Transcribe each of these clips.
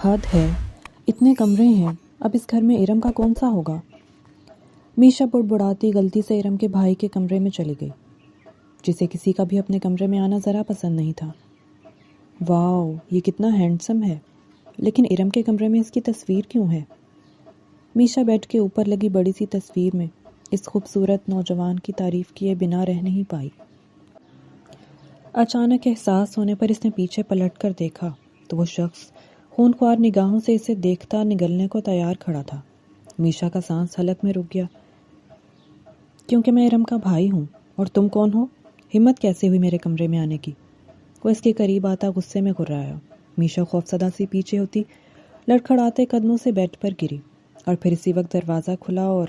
حد ہے، اتنے کمرے ہیں، اب اس گھر میں ارم کا کون سا ہوگا؟ میشا بڑبڑاتی غلطی سے ارم کے بھائی کے کمرے میں چلی گئی، جسے کسی کا بھی اپنے کمرے میں آنا ذرا پسند نہیں تھا۔ واو، یہ کتنا ہینڈسم ہے، لیکن ارم کے کمرے میں اس کی تصویر کیوں ہے؟ میشا بیڈ کے اوپر لگی بڑی سی تصویر میں اس خوبصورت نوجوان کی تعریف کیے بنا رہ نہیں پائی۔ اچانک احساس ہونے پر اس نے پیچھے پلٹ کر دیکھا تو وہ شخص خونخوار نگاہوں سے اسے دیکھتا نگلنے کو تیار کھڑا تھا۔ میشا کا سانس حلق میں رک گیا۔ کیونکہ میں ارم کا بھائی ہوں، اور تم کون ہو؟ ہمت کیسے ہوئی میرے کمرے میں آنے کی؟ وہ اس کے قریب آتا غصے میں گھرایا۔ میشا خوفزدہ سی پیچھے ہوتی لڑکھڑاتے قدموں سے بیڈ پر گری، اور پھر اسی وقت دروازہ کھلا اور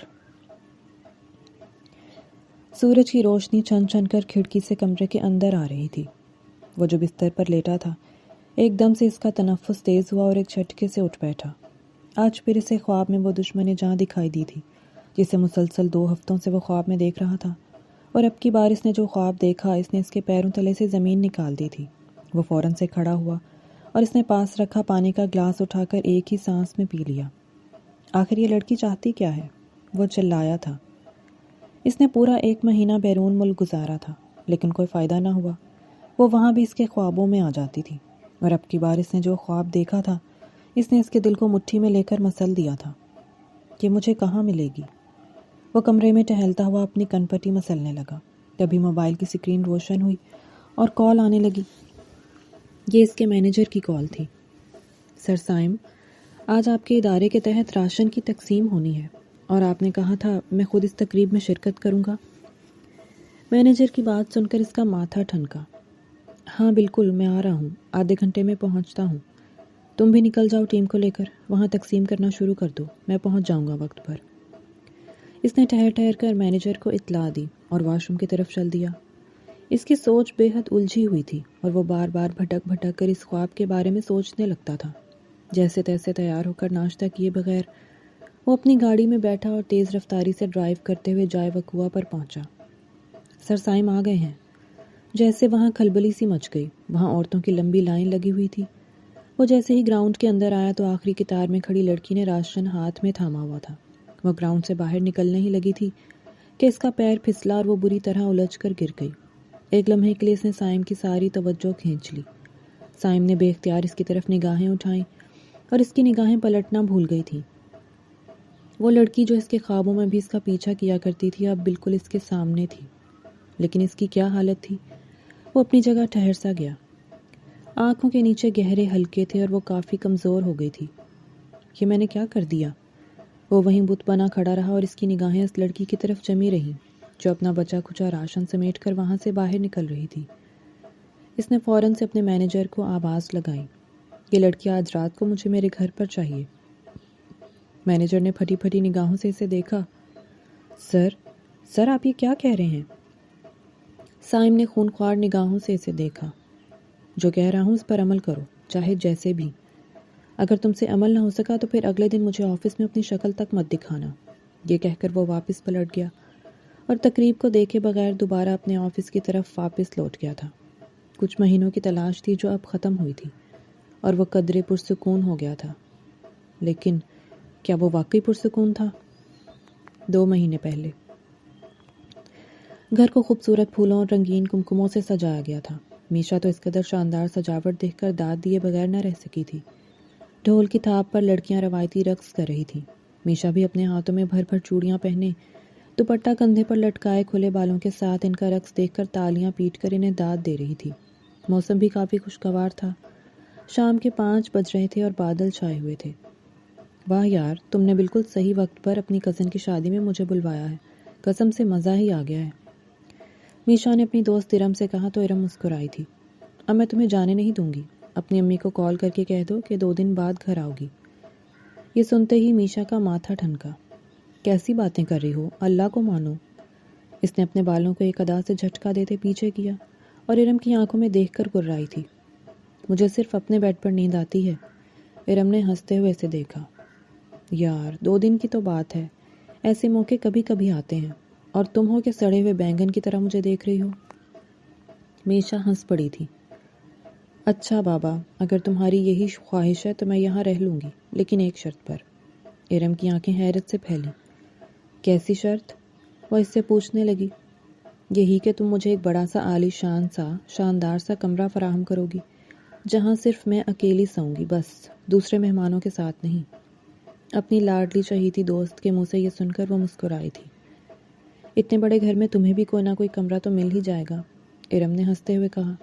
سورج کی روشنی چھن چھن کر کھڑکی سے کمرے کے اندر آ رہی تھی۔ وہ جو بستر پر لیٹا تھا، ایک دم سے اس کا تنفس تیز ہوا اور ایک جھٹکے سے اٹھ بیٹھا۔ آج پھر اسے خواب میں وہ دشمن جاں دکھائی دی تھی جسے مسلسل 2 ہفتوں سے وہ خواب میں دیکھ رہا تھا، اور اب کی بار اس نے جو خواب دیکھا اس نے اس کے پیروں تلے سے زمین نکال دی تھی۔ وہ فوراً سے کھڑا ہوا اور اس نے پاس رکھا پانی کا گلاس اٹھا کر ایک ہی سانس میں پی لیا۔ آخر یہ لڑکی چاہتی کیا ہے؟ وہ چلایا تھا۔ اس نے پورا 1 مہینہ بیرون ملک گزارا تھا، لیکن کوئی فائدہ نہ ہوا۔ وہ وہاں بھی اس کے خوابوں میں آ جاتی تھی، اور اب کی بار اس نے جو خواب دیکھا تھا اس نے اس کے دل کو مٹھی میں لے کر مسل دیا تھا کہ مجھے کہاں ملے گی۔ وہ کمرے میں ٹہلتا ہوا اپنی کنپٹی مسلنے لگا۔ تبھی موبائل کی سکرین روشن ہوئی اور کال آنے لگی۔ یہ اس کے مینیجر کی کال تھی۔ سر سائم، آج آپ کے ادارے کے تحت راشن کی تقسیم ہونی ہے، اور آپ نے کہا تھا میں خود اس تقریب میں شرکت کروں گا۔ مینیجر کی بات سن کر اس کا ماتھا ٹھنکا۔ ہاں بالکل، میں آ رہا ہوں، آدھے گھنٹے میں پہنچتا ہوں۔ تم بھی نکل جاؤ ٹیم کو لے کر، وہاں تقسیم کرنا شروع کر دو، میں پہنچ جاؤں گا وقت پر۔ اس نے ٹھہر ٹھہر کر مینیجر کو اطلاع دی اور واش روم کی طرف چل دیا۔ اس کی سوچ بے حد الجھی ہوئی تھی، اور وہ بار بار بھٹک بھٹک کر اس خواب کے بارے میں سوچنے لگتا تھا۔ جیسے تیسے تیار ہو کر ناشتہ کیے بغیر وہ اپنی گاڑی میں بیٹھا اور تیز رفتاری سے ڈرائیو کرتے ہوئے جائے وقوع پر پہنچا۔ سر سائم آ گئے ہیں۔ جیسے وہاں کھلبلی سی مچ گئی۔ وہاں عورتوں کی لمبی لائن لگی ہوئی تھی۔ وہ جیسے ہی گراؤنڈ کے اندر آیا تو آخری قطار میں کھڑی لڑکی نے راشن ہاتھ میں تھاما ہوا تھا۔ وہ گراؤنڈ سے باہر نکلنے ہی لگی تھی کہ اس کا پیر پھسلا اور وہ بری طرح الجھ کر گر گئی۔ ایک لمحے کے لیے اس نے سائم کی ساری توجہ کھینچ لی۔ سائم نے بے اختیار اس کی طرف نگاہیں اٹھائیں، اور اس کی نگاہیں پلٹنا بھول گئی تھیں۔ وہ لڑکی جو اس کے خوابوں میں بھی اس کا پیچھا کیا کرتی تھی اب بالکل اس کے سامنے تھی۔ لیکن اس کی کیا حالت تھی؟ وہ اپنی جگہ ٹھہر سا گیا۔ آنکھوں کے نیچے گہرے حلقے تھے اور وہ کافی کمزور ہو گئی تھی۔ یہ میں نے کیا کر دیا؟ وہ وہیں بت بنا کھڑا رہا اور اس کی نگاہیں اس لڑکی کی طرف جمی رہیں جو اپنا بچا کھچا راشن سمیٹ کر وہاں سے باہر نکل رہی تھی۔ اس نے فوراً سے اپنے مینیجر کو آواز لگائی، یہ لڑکی آج رات کو مجھے میرے گھر پر چاہیے۔ مینیجر نے پھٹی پھٹی نگاہوں سے اسے دیکھا۔ سر آپ یہ کیا کہہ رہے ہیں؟ سائم نے خونخوار نگاہوں سے اسے دیکھا۔ جو کہہ رہا ہوں اس پر عمل کرو، چاہے جیسے بھی۔ اگر تم سے عمل نہ ہو سکا تو پھر اگلے دن مجھے آفس میں اپنی شکل تک مت دکھانا۔ یہ کہہ کر وہ واپس پلٹ گیا اور تقریب کو دیکھے بغیر دوبارہ اپنے آفس کی طرف واپس لوٹ گیا تھا۔ کچھ مہینوں کی تلاش تھی جو اب ختم ہوئی تھی، اور وہ قدرے پرسکون ہو گیا تھا۔ لیکن کیا وہ واقعی پرسکون تھا؟ 2 مہینے پہلے گھر کو خوبصورت پھولوں اور رنگین کمکموں سے سجایا گیا تھا۔ میشا تو اس قدر شاندار سجاوٹ دیکھ کر داد دیے بغیر نہ رہ سکی تھی۔ ڈھول کی تھاپ پر لڑکیاں روایتی رقص کر رہی تھیں۔ میشا بھی اپنے ہاتھوں میں بھر بھر چوڑیاں پہنے، دوپٹہ کندھے پر لٹکائے کھلے بالوں کے ساتھ ان کا رقص دیکھ کر تالیاں پیٹ کر انہیں داد دے رہی تھی۔ موسم بھی کافی خوشگوار تھا۔ شام کے 5 بج رہے تھے اور بادل چھائے ہوئے تھے۔ واہ یار، تم نے بالکل صحیح وقت پر اپنی کزن کی شادی میں مجھے بلوایا ہے، قسم سے مزہ ہی آ گیا ہے۔ میشا نے اپنی دوست ارم سے کہا تو ارم مسکرائی تھی۔ اب میں تمہیں جانے نہیں دوں گی، اپنی امی کو کال کر کے کہہ دو کہ 2 دن بعد گھر آؤ گی۔ یہ سنتے ہی میشا کا ماتھا ٹھنکا۔ کیسی باتیں کر رہی ہو، اللہ کو مانو۔ اس نے اپنے بالوں کو ایک ادا سے جھٹکا دیتے پیچھے کیا اور ارم کی آنکھوں میں دیکھ کر گررائی تھی۔ مجھے صرف اپنے بیڈ پر نیند آتی ہے۔ ارم نے ہنستے ہوئے اسے دیکھا۔ یار 2 دن کی تو بات ہے، ایسے موقع کبھی کبھی آتے ہیں، اور تم ہو کہ سڑے ہوئے بینگن کی طرح مجھے دیکھ رہی ہو۔ میشا ہنس پڑی تھی۔ اچھا بابا، اگر تمہاری یہی خواہش ہے تو میں یہاں رہ لوں گی، لیکن ایک شرط پر۔ ارم کی آنکھیں حیرت سے پھیلیں۔ کیسی شرط؟ وہ اس سے پوچھنے لگی۔ یہی کہ تم مجھے ایک بڑا سا عالی شان سا شاندار سا کمرہ فراہم کرو گی، جہاں صرف میں اکیلی سوؤں گی، بس، دوسرے مہمانوں کے ساتھ نہیں۔ اپنی لاڈلی چہیتی دوست کے منہ سے یہ سن کر وہ مسکرائی تھی۔ اتنے بڑے گھر میں تمہیں بھی کوئی نہ کوئی کمرہ تو مل ہی جائے گا، ارم نے ہنستے ہوئے کہا۔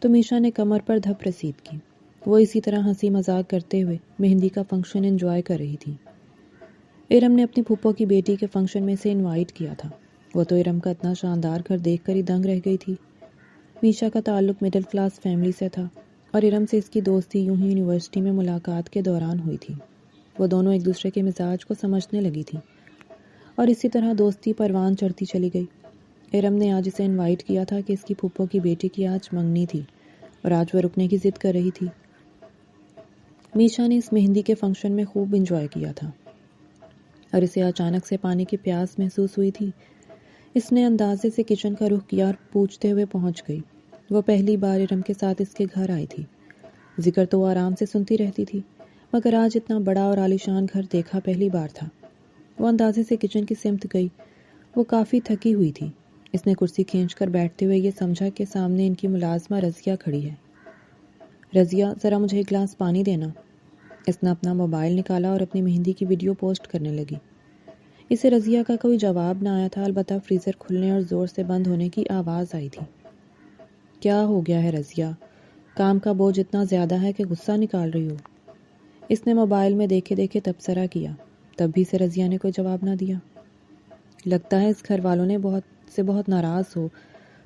تو میشا نے کمر پر دھپ رسید کی۔ وہ اسی طرح ہنسی مذاق کرتے ہوئے مہندی کا فنکشن انجوائے کر رہی تھی۔ ارم نے اپنی پھپھو کی بیٹی کے فنکشن میں سے انوائٹ کیا تھا۔ وہ تو ارم کا اتنا شاندار گھر دیکھ کر ہی دنگ رہ گئی تھی۔ میشا کا تعلق مڈل کلاس فیملی سے تھا اور ارم سے اس کی دوستی یوں ہی یونیورسٹی میں ملاقات کے دوران ہوئی تھی۔ وہ دونوں ایک دوسرے کے مزاج کو سمجھنے لگی تھی اور اسی طرح دوستی پروان چڑھتی چلی گئی۔ ارم نے آج اسے انوائٹ کیا تھا کہ اس کی پھپھو کی بیٹی کی آج منگنی تھی اور آج وہ رکنے کی ضد کر رہی تھی۔ میشا نے اس مہندی کے فنکشن میں خوب انجوائے کیا تھا اور اسے اچانک سے پانی کی پیاس محسوس ہوئی تھی۔ اس نے اندازے سے کچن کا رخ کیا اور پوچھتے ہوئے پہنچ گئی۔ وہ پہلی بار ارم کے ساتھ اس کے گھر آئی تھی۔ ذکر تو وہ آرام سے سنتی رہتی تھی، مگر آج اتنا بڑا اور عالیشان گھر دیکھا پہلی بار تھا۔ وہ اندازے سے کچن کی سمت گئی۔ وہ کافی تھکی ہوئی تھی۔ اس نے کرسی کھینچ کر بیٹھتے ہوئے یہ سمجھا کہ سامنے ان کی ملازمہ رضیہ کھڑی ہے۔ رضیہ، ذرا مجھے ایک گلاس پانی دینا۔ اس نے اپنا موبائل نکالا اور اپنی مہندی کی ویڈیو پوسٹ کرنے لگی۔ اسے رضیہ کا کوئی جواب نہ آیا تھا، البتہ فریزر کھلنے اور زور سے بند ہونے کی آواز آئی تھی۔ کیا ہو گیا ہے رضیہ؟ کام کا بوجھ اتنا زیادہ ہے کہ غصہ نکال رہی ہو؟ اس نے موبائل میں دیکھے دیکھے تبصرہ کیا۔ تب بھی سے رضیہ نے کوئی جواب نہ دیا۔ لگتا ہے اس گھر والوں نے بہت ناراض ہو،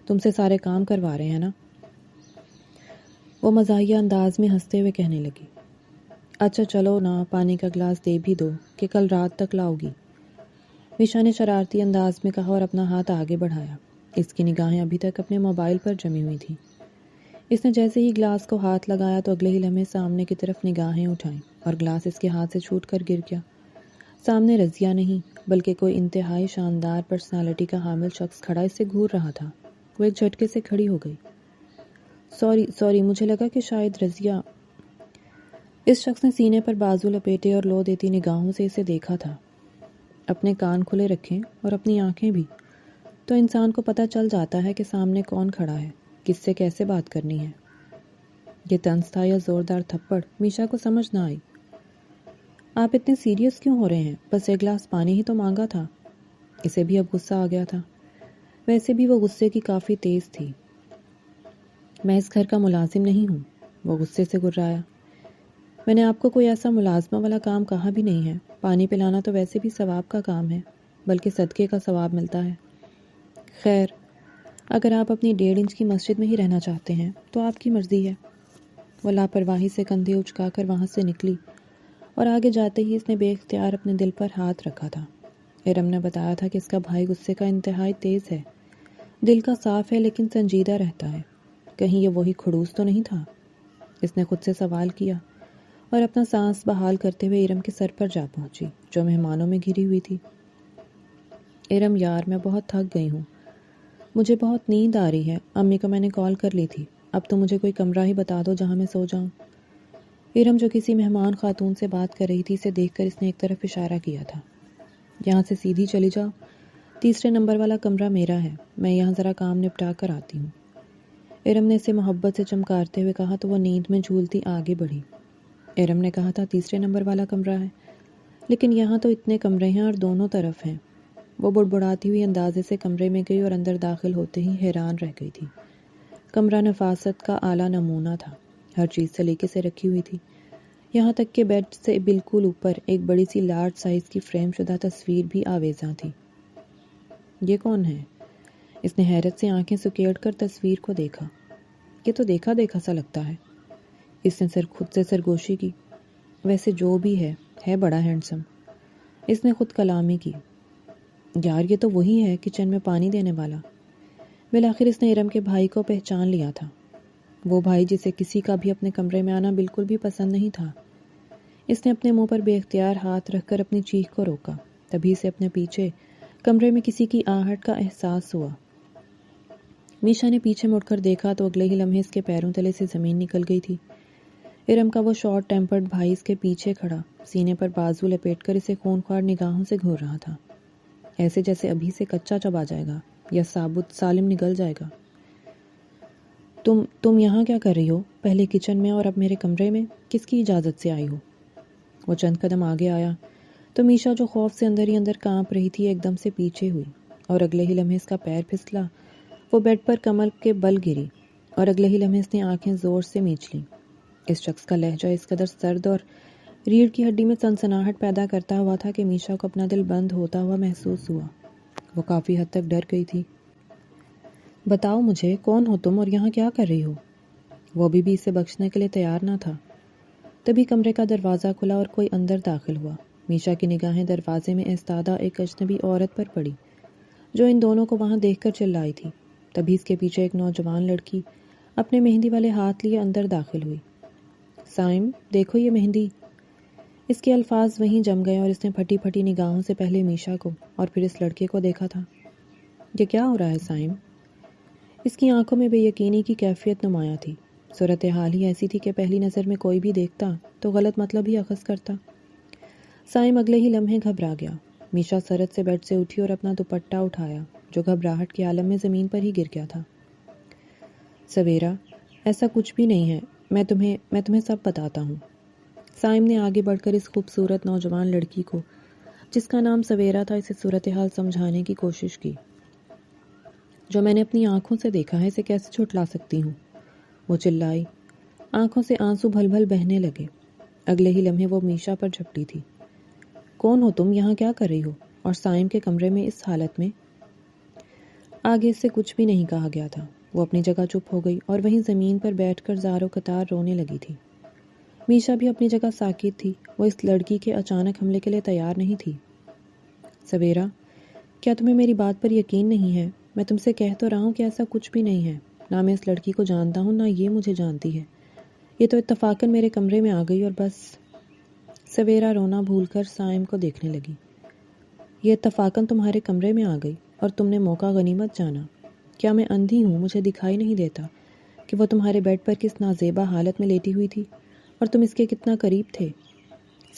تم سے سارے کام کروا رہے ہیں نا؟ وہ مزاحیہ انداز میں ہنستے ہوئے کہنے لگی۔ اچھا چلو نا، پانی کا گلاس دے بھی دو کہ کل رات تک لاؤ گی، میشا نے شرارتی انداز میں کہا اور اپنا ہاتھ آگے بڑھایا۔ اس کی نگاہیں ابھی تک اپنے موبائل پر جمی ہوئی تھیں۔ اس نے جیسے ہی گلاس کو ہاتھ لگایا تو اگلے ہی لمحے سامنے کی طرف نگاہیں اٹھائیں اور گلاس اس کے ہاتھ سے چھوٹ کر گر گیا۔ سامنے رضیہ نہیں بلکہ کوئی انتہائی شاندار پرسنالٹی کا حامل شخص کھڑا اس سے گھور رہا تھا۔ وہ ایک جھٹکے سے کھڑی ہو گئی۔ سوری، مجھے لگا کہ شاید رضیہ۔ اس شخص نے سینے پر بازو لپیٹے اور لو دیتی نگاہوں سے اسے دیکھا تھا۔ اپنے کان کھلے رکھیں اور اپنی آنکھیں بھی، تو انسان کو پتہ چل جاتا ہے کہ سامنے کون کھڑا ہے، کس سے کیسے بات کرنی ہے۔ یہ طنز تھا یا زوردار تھپڑ، میشا کو سمجھ نہ آئی۔ آپ اتنے سیریس کیوں ہو رہے ہیں؟ بس ایک گلاس پانی ہی تو مانگا تھا۔ اسے بھی اب غصہ آ گیا تھا۔ ویسے بھی وہ غصے کی کافی تیز تھی۔ میں اس گھر کا ملازم نہیں ہوں، وہ غصے سے گررایا۔ میں نے آپ کو کوئی ایسا ملازمہ والا کام کہا بھی نہیں ہے۔ پانی پلانا تو ویسے بھی ثواب کا کام ہے، بلکہ صدقے کا ثواب ملتا ہے۔ خیر، اگر آپ اپنی 1.5 انچ کی مسجد میں ہی رہنا چاہتے ہیں تو آپ کی مرضی ہے۔ وہ لاپرواہی سے کندھے اچکا کر وہاں سے نکلی اور آگے جاتے ہی اس نے بے اختیار اپنے دل پر ہاتھ رکھا تھا۔ ارم نے بتایا تھا کہ اس کا بھائی غصے کا انتہائی تیز ہے، دل کا صاف ہے لیکن سنجیدہ رہتا ہے۔ کہیں یہ وہی خڑوس تو نہیں تھا؟ اس نے خود سے سوال کیا اور اپنا سانس بحال کرتے ہوئے ارم کے سر پر جا پہنچی جو مہمانوں میں گھری ہوئی تھی۔ ارم یار، میں بہت تھک گئی ہوں، مجھے بہت نیند آ رہی ہے۔ امی کو میں نے کال کر لی تھی، اب تو مجھے کوئی کمرہ ہی بتا دو جہاں میں سو جاؤں۔ ارم جو کسی مہمان خاتون سے بات کر رہی تھی اسے دیکھ کر اس نے ایک طرف اشارہ کیا تھا۔ یہاں سے سیدھی چلی جاؤ، 3 نمبر والا کمرہ میرا ہے، میں یہاں ذرا کام نپٹا کر آتی ہوں۔ ارم نے اسے محبت سے چمکارتے ہوئے کہا تو وہ نیند میں جھولتی آگے بڑھی۔ ارم نے کہا تھا 3 نمبر والا کمرہ ہے، لیکن یہاں تو اتنے کمرے ہیں اور دونوں طرف ہیں۔ وہ بڑبڑاتی ہوئی اندازے سے کمرے میں گئی اور اندر داخل ہوتے ہی حیران رہ گئی تھی۔ کمرہ نفاست کا اعلیٰ نمونہ تھا، ہر چیز سلیقے سے رکھی ہوئی تھی، یہاں تک کہ بیڈ سے بالکل اوپر ایک بڑی سی لارج سائز کی فریم شدہ تصویر بھی آویزاں تھی۔ یہ کون ہے؟ اس نے حیرت سے آنکھیں سکیڑ کر تصویر کو دیکھا۔ یہ تو دیکھا دیکھا سا لگتا ہے۔ اس نے خود سے سرگوشی کی۔ ویسے جو بھی ہے بڑا ہینڈسم۔ اس نے خود کلامی کی۔ یار، یہ تو وہی ہے کچن میں پانی دینے والا۔ بالآخر اس نے ارم کے بھائی کو پہچان لیا تھا، وہ بھائی جسے کسی کا بھی اپنے کمرے میں آنا بالکل بھی پسند نہیں تھا۔ اس نے اپنے منہ پر بے اختیار ہاتھ رکھ کر اپنی چیخ کو روکا، تبھی سے اپنے پیچھے کمرے میں کسی کی آہٹ کا احساس ہوا۔ میشا نے پیچھے مڑ کر دیکھا تو اگلے ہی لمحے اس کے پیروں تلے سے زمین نکل گئی تھی۔ ارم کا وہ شارٹ ٹیمپرڈ بھائی اس کے پیچھے کھڑا سینے پر بازو لپیٹ کر اسے خونخوار نگاہوں سے گھور رہا تھا، ایسے جیسے ابھی سے کچا چبا جائے گا یا ثابت سالم نگل جائے گا۔ تم یہاں کیا کر رہی ہو؟ پہلے کچن میں اور اب میرے کمرے میں، کس کی اجازت سے آئی ہو؟ وہ چند قدم آگے آیا تو میشا جو خوف سے اندر ہی اندر کانپ رہی تھی ایک دم سے پیچھے ہوئی، اور اگلے ہی لمحے اس کا پیر پھسلا، وہ بیڈ پر کمل کے بل گری، اور اگلے ہی لمحے اس نے آنکھیں زور سے میچ لیں۔ اس شخص کا لہجہ اس قدر سرد اور ریڑھ کی ہڈی میں سنسناہٹ پیدا کرتا ہوا تھا کہ میشا کو اپنا دل بند ہوتا ہوا محسوس ہوا۔ وہ کافی حد تک ڈر گئی تھی۔ بتاؤ مجھے، کون ہو تم اور یہاں کیا کر رہی ہو؟ وہ بھی اسے بخشنے کے لیے تیار نہ تھا۔ تبھی کمرے کا دروازہ کھلا اور کوئی اندر داخل ہوا۔ میشا کی نگاہیں دروازے میں ایستادہ ایک اجنبی عورت پر پڑی جو ان دونوں کو وہاں دیکھ کر چلائی تھی۔ تبھی اس کے پیچھے ایک نوجوان لڑکی اپنے مہندی والے ہاتھ لیے اندر داخل ہوئی۔ سائم، دیکھو یہ مہندی۔ اس کے الفاظ وہیں جم گئے اور اس نے پھٹی پھٹی نگاہوں سے پہلے میشا کو اور پھر اس لڑکے کو دیکھا تھا۔ یہ کیا ہو رہا ہے سائم؟ اس کی آنکھوں میں بے یقینی کی کیفیت نمایاں تھی۔ صورتحال ہی ایسی تھی کہ پہلی نظر میں کوئی بھی دیکھتا تو غلط مطلب ہی اخذ کرتا۔ سائم اگلے ہی لمحے گھبرا گیا۔ میشا سرد سے بیڈ سے اٹھی اور اپنا دوپٹہ اٹھایا جو گھبراہٹ کے عالم میں زمین پر ہی گر گیا تھا۔ سویرا، ایسا کچھ بھی نہیں ہے، میں تمہیں سب بتاتا ہوں۔ سائم نے آگے بڑھ کر اس خوبصورت نوجوان لڑکی کو جس کا نام سویرا تھا اسے صورتحال سمجھانے کی کوشش کی۔ جو میں نے اپنی آنکھوں سے دیکھا ہے اسے کیسے جھٹلا سکتی ہوں؟ وہ چلائی۔ آنکھوں سے آنسو بھل بھل بہنے لگے۔ اگلے ہی لمحے وہ میشا پر جھپٹی تھی۔ کون ہو تم؟ یہاں کیا کر رہی ہو؟ اور سائم کے کمرے میں اس حالت میں؟ آگے اس سے کچھ بھی نہیں کہا گیا تھا۔ وہ اپنی جگہ چپ ہو گئی اور وہیں زمین پر بیٹھ کر زار و قطار رونے لگی تھی۔ میشا بھی اپنی جگہ ساکت تھی، وہ اس لڑکی کے اچانک حملے کے لیے تیار نہیں تھی۔ سویرا، کیا تمہیں میری بات پر یقین نہیں ہے؟ میں تم سے کہہ تو رہا ہوں کہ ایسا کچھ بھی نہیں ہے۔ نہ میں اس لڑکی کو جانتا ہوں نہ یہ مجھے جانتی ہے۔ یہ تو اتفاقاً میرے کمرے میں آ گئی اور بس۔ سویرا رونا بھول کر سائم کو دیکھنے لگی۔ یہ اتفاقاً تمہارے کمرے میں آ گئی اور تم نے موقع غنیمت جانا۔ کیا میں اندھی ہوں؟ مجھے دکھائی نہیں دیتا کہ وہ تمہارے بیڈ پر کس نازیبا حالت میں لیٹی ہوئی تھی اور تم اس کے کتنا قریب تھے؟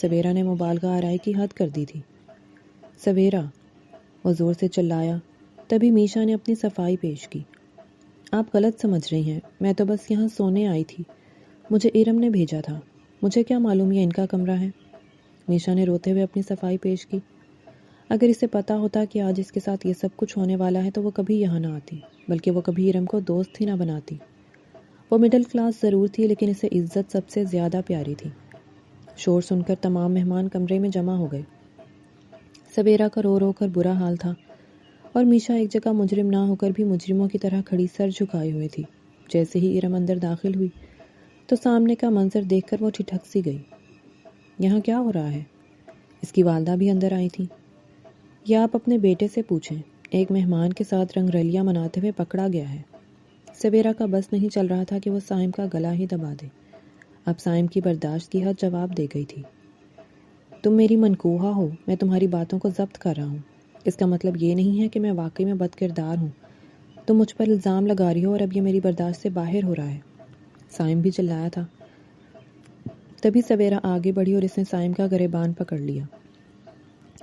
سویرا نے مبالغہ آرائی کی حد کر دی تھی۔ سویرا، وہ زور سے چلایا۔ تبھی میشا نے اپنی صفائی پیش کی۔ آپ غلط سمجھ رہی ہیں، میں تو بس یہاں سونے آئی تھی۔ مجھے ارم نے بھیجا تھا۔ مجھے کیا معلوم یہ ان کا کمرہ ہے؟ میشا نے روتے ہوئے اپنی صفائی پیش کی۔ اگر اسے پتا ہوتا کہ آج اس کے ساتھ یہ سب کچھ ہونے والا ہے تو وہ کبھی یہاں نہ آتی، بلکہ وہ کبھی ارم کو دوست ہی نہ بناتی۔ وہ مڈل کلاس ضرور تھی لیکن اسے عزت سب سے زیادہ پیاری تھی۔ شور سن کر تمام مہمان کمرے میں جمع ہو گئے۔ سویرا کا رو رو کر برا حال تھا اور میشا ایک جگہ مجرم نہ ہو کر بھی مجرموں کی طرح کھڑی سر جھکائے ہوئے تھی۔ جیسے ہی ارم اندر داخل ہوئی تو سامنے کا منظر دیکھ کر وہ ٹھٹک سی گئی۔ یہاں کیا ہو رہا ہے؟ اس کی والدہ بھی اندر آئی تھی۔ یہ آپ اپنے بیٹے سے پوچھیں، ایک مہمان کے ساتھ رنگ رلیاں مناتے ہوئے پکڑا گیا ہے۔ سویرا کا بس نہیں چل رہا تھا کہ وہ سائم کا گلا ہی دبا دے۔ اب سائم کی برداشت کی حد جواب دے گئی تھی۔ تم میری منکوہا ہو، میں تمہاری باتوں کو ضبط کر رہا ہوں۔ اس کا مطلب یہ نہیں ہے کہ میں واقعی میں بد کردار ہوں۔ تم مجھ پر الزام لگا رہی ہو اور اب یہ میری برداشت سے باہر ہو رہا ہے۔ سائم بھی چلایا تھا۔ تبھی سویرا آگے بڑھی اور اس نے سائم کا گریبان پکڑ لیا۔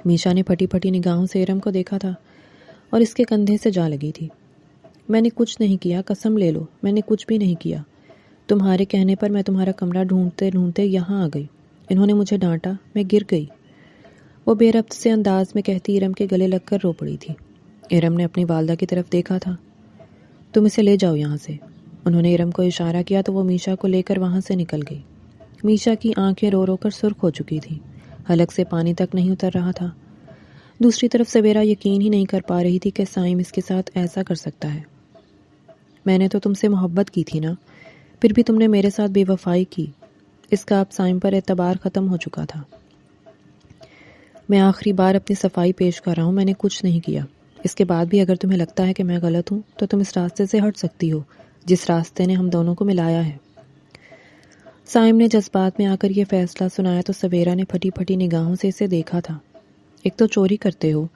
میشا نے پھٹی پھٹی نگاہوں سے ارم کو دیکھا تھا اور اس کے کندھے سے جا لگی تھی۔ میں نے کچھ نہیں کیا، قسم لے لو، میں نے کچھ بھی نہیں کیا۔ تمہارے کہنے پر میں تمہارا کمرہ ڈھونڈتے ڈھونڈتے یہاں آ گئی۔ انہوں نے مجھے ڈانٹا، میں گر گئی۔ وہ بے ربط سے انداز میں کہتی ارم کے گلے لگ کر رو پڑی تھی۔ ارم نے اپنی والدہ کی طرف دیکھا تھا۔ تم اسے لے جاؤ یہاں سے۔ انہوں نے ارم کو اشارہ کیا تو وہ میشا کو لے کر وہاں سے نکل گئی۔ میشا کی آنکھیں رو رو کر سرخ ہو چکی تھیں، حلق سے پانی تک نہیں اتر رہا تھا۔ دوسری طرف سویرا یقین ہی نہیں کر پا رہی تھی کہ سائم اس کے ساتھ ایسا کر سکتا ہے۔ میں نے تو تم سے محبت کی تھی نا، پھر بھی تم نے میرے ساتھ بے وفائی کی۔ اس کا اب سائم پر اعتبار ختم ہو چکا تھا۔ میں آخری بار اپنی صفائی پیش کر رہا ہوں، میں نے کچھ نہیں کیا۔ اس کے بعد بھی اگر تمہیں لگتا ہے کہ میں غلط ہوں تو تم اس راستے سے ہٹ سکتی ہو جس راستے نے ہم دونوں کو ملایا ہے۔ سائم نے جذبات میں آ کر یہ فیصلہ سنایا تو سویرا نے پھٹی پھٹی نگاہوں سے اسے دیکھا تھا۔ ایک تو چوری کرتے ہو،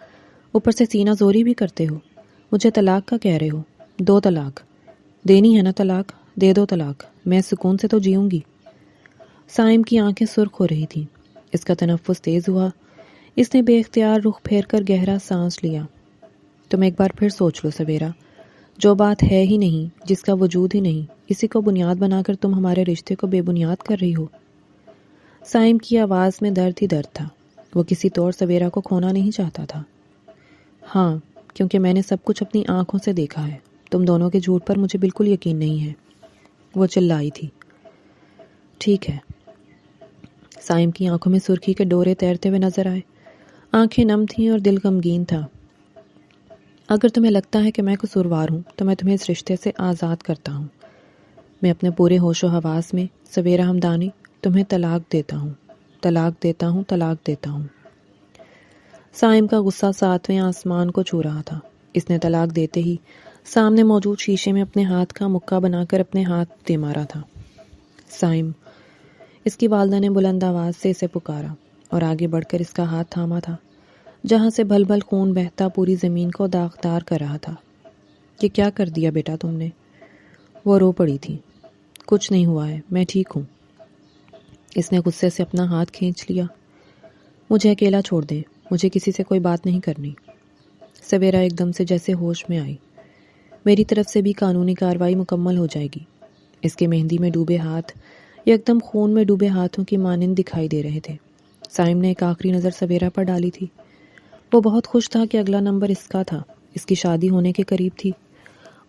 اوپر سے سینہ زوری بھی کرتے ہو، مجھے طلاق کا کہہ رہے ہو۔ 2 طلاق دینی ہے نا؟ طلاق دے دو، طلاق، میں سکون سے تو جیوں گی۔ سائم کی آنکھیں سرخ ہو رہی تھیں، اس کا تنفس تیز ہوا، اس نے بے اختیار رخ پھیر کر گہرا سانس لیا۔ تم ایک بار پھر سوچ لو سویرا، جو بات ہے ہی نہیں، جس کا وجود ہی نہیں، اسی کو بنیاد بنا کر تم ہمارے رشتے کو بے بنیاد کر رہی ہو۔ سائم کی آواز میں درد ہی درد تھا، وہ کسی طور سویرا کو کھونا نہیں چاہتا تھا۔ ہاں، کیونکہ میں نے سب کچھ اپنی آنکھوں سے دیکھا ہے، تم دونوں کے جھوٹ پر مجھے بالکل یقین نہیں ہے، وہ چلائی تھی۔ ٹھیک ہے۔ سائم کی آنکھوں میں سرخی کے ڈورے تیرتے ہوئے نظر آئے، آنکھیں نم تھیں اور دل غمگین تھا۔ اگر تمہیں لگتا ہے کہ میں قصوروار ہوں تو میں تمہیں اس رشتے سے آزاد کرتا ہوں۔ میں اپنے پورے ہوش و حواس میں سویرا ہمدانی تمہیں طلاق دیتا ہوں، طلاق دیتا ہوں، طلاق دیتا ہوں۔ سائم کا غصہ 7ویں آسمان کو چھو رہا تھا۔ اس نے طلاق دیتے ہی سامنے موجود شیشے میں اپنے ہاتھ کا مکہ بنا کر اپنے ہاتھ دے مارا تھا۔ سائم، اس کی والدہ نے بلند آواز سے اسے پکارا اور آگے بڑھ کر اس کا ہاتھ تھاما تھا، جہاں سے بھل بھل خون بہتا پوری زمین کو داغدار کر رہا تھا۔ یہ کیا کر دیا بیٹا تم نے؟ وہ رو پڑی تھی۔ کچھ نہیں ہوا ہے، میں ٹھیک ہوں۔ اس نے غصے سے اپنا ہاتھ کھینچ لیا۔ مجھے اکیلا چھوڑ دیں، مجھے کسی سے کوئی بات نہیں کرنی۔ سویرا ایک دم سے جیسے ہوش میں آئی۔ میری طرف سے بھی قانونی کارروائی مکمل ہو جائے گی۔ اس کے مہندی میں ڈوبے ہاتھ یکدم خون میں ڈوبے ہاتھوں کی مانند دکھائی دے رہے تھے۔ سائم نے ایک آخری نظر سویرا پر ڈالی تھی۔ وہ بہت خوش تھا کہ اگلا نمبر اس کا تھا، اس کی شادی ہونے کے قریب تھی،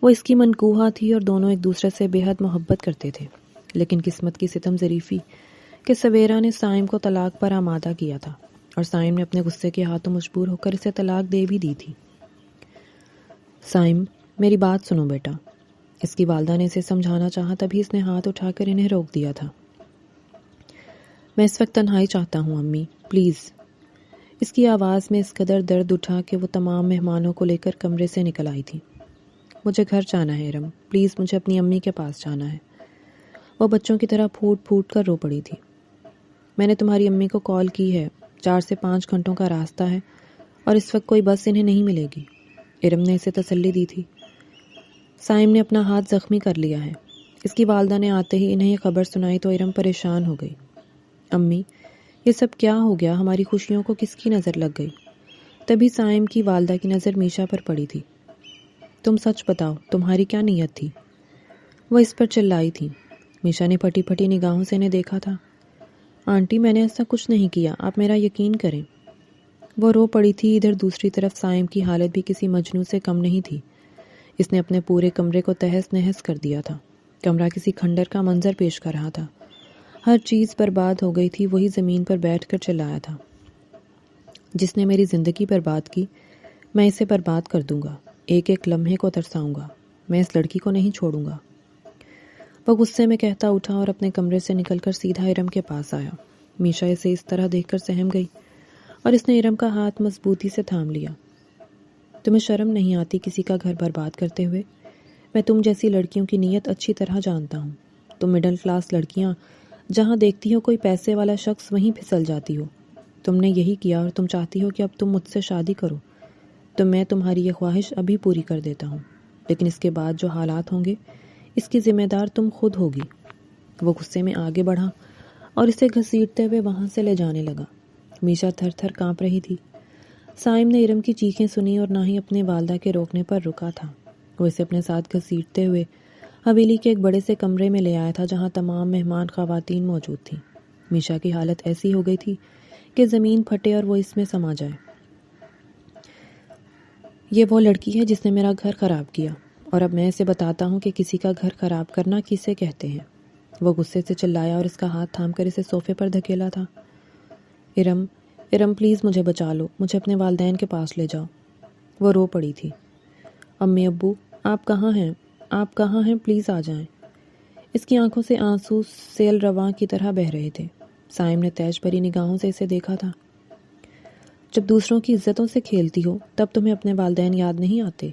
وہ اس کی منکوحہ تھی اور دونوں ایک دوسرے سے بے حد محبت کرتے تھے۔ لیکن قسمت کی ستم ظریفی کہ سویرا نے سائم کو طلاق پر آمادہ کیا تھا اور سائم نے اپنے غصے کے ہاتھوں مجبور ہو کر اسے طلاق دے بھی دی تھی۔ سائم، میری بات سنو بیٹا، اس کی والدہ نے اسے سمجھانا چاہا، تبھی اس نے ہاتھ اٹھا کر انہیں روک دیا تھا۔ میں اس وقت تنہائی چاہتا ہوں امی، پلیز۔ اس کی آواز میں اس قدر درد اٹھا کہ وہ تمام مہمانوں کو لے کر کمرے سے نکل آئی تھی۔ مجھے گھر جانا ہے ارم، پلیز مجھے اپنی امی کے پاس جانا ہے۔ وہ بچوں کی طرح پھوٹ پھوٹ کر رو پڑی تھی۔ میں نے تمہاری امی کو کال کی ہے، 4 سے 5 گھنٹوں کا راستہ ہے اور اس وقت کوئی بس انہیں نہیں ملے گی، ارم نے اسے تسلی دی تھی۔ سائم نے اپنا ہاتھ زخمی کر لیا ہے۔ اس کی والدہ نے آتے ہی انہیں یہ خبر سنائی تو ارم پریشان ہو گئی۔ امی، یہ سب کیا ہو گیا؟ ہماری خوشیوں کو کس کی نظر لگ گئی؟ تبھی سائم کی والدہ کی نظر میشا پر پڑی تھی۔ تم سچ بتاؤ، تمہاری کیا نیت تھی؟ وہ اس پر چلائی تھی۔ میشا نے پھٹی پھٹی نگاہوں سے انہیں دیکھا تھا۔ آنٹی، میں نے ایسا کچھ نہیں کیا، آپ میرا یقین کریں۔ وہ رو پڑی تھی۔ ادھر دوسری طرف سائم کی حالت بھی کسی مجنوں سے کم نہیں تھی۔ اس نے اپنے پورے کمرے کو تہس نہس کر دیا تھا۔ کمرہ کسی کھنڈر کا منظر پیش کر رہا تھا۔ ہر چیز برباد ہو گئی تھی۔ وہی زمین پر بیٹھ کر چلایا تھا، جس نے میری زندگی برباد کی، میں اسے برباد کر دوں گا، ایک ایک لمحے کو ترساؤں گا، میں اس لڑکی کو نہیں چھوڑوں گا۔ وہ غصے میں کہتا اٹھا اور اپنے کمرے سے نکل کر سیدھا ارم کے پاس آیا۔ میشا اسے اس طرح دیکھ کر سہم گئی اور اس نے ارم کا ہاتھ مضبوطی سے تھام لیا۔ تمہیں شرم نہیں آتی کسی کا گھر برباد کرتے ہوئے؟ میں تم جیسی لڑکیوں کی نیت اچھی طرح جانتا ہوں۔ تم مڈل کلاس لڑکیاں جہاں دیکھتی ہو کوئی پیسے والا شخص وہیں پھسل جاتی ہو۔ تم نے یہی کیا اور تم چاہتی ہو کہ اب تم مجھ سے شادی کرو، تو میں تمہاری یہ خواہش ابھی پوری کر دیتا ہوں، لیکن اس کے بعد جو حالات ہوں گے اس کی ذمہ دار تم خود ہوگی۔ وہ غصے میں آگے بڑھا اور اسے گھسیٹتے ہوئے وہاں سے لے جانے لگا۔ میشا تھر تھر کانپ رہی تھی۔ سائم نے ارم کی چیخیں سنی اور نہ ہی اپنے والدہ کے روکنے پر رکا تھا۔ وہ اسے اپنے ساتھ گھسیٹتے ہوئے حویلی کے ایک بڑے سے کمرے میں لے آیا تھا جہاں تمام مہمان خواتین موجود تھیں۔ میشا کی حالت ایسی ہو گئی تھی کہ زمین پھٹے اور وہ اس میں سما جائے۔ یہ وہ لڑکی ہے جس نے میرا گھر خراب کیا، اور اب میں اسے بتاتا ہوں کہ کسی کا گھر خراب کرنا کسے کہتے ہیں۔ وہ غصے سے چلایا اور اس کا ہاتھ تھام کر اسے صوفے پر دھکیلا تھا۔ ارم، ارم پلیز مجھے بچا لو، مجھے اپنے والدین کے پاس لے جاؤ۔ وہ رو پڑی تھی۔ امی ابو، آپ کہاں ہیں؟ آپ کہاں ہیں؟ پلیز آ جائیں۔ اس کی آنکھوں سے آنسو سیل رواں کی طرح بہہ رہے تھے۔ سائم نے تیش بھری نگاہوں سے اسے دیکھا تھا۔ جب دوسروں کی عزتوں سے کھیلتی ہو تب تمہیں اپنے والدین یاد نہیں آتے؟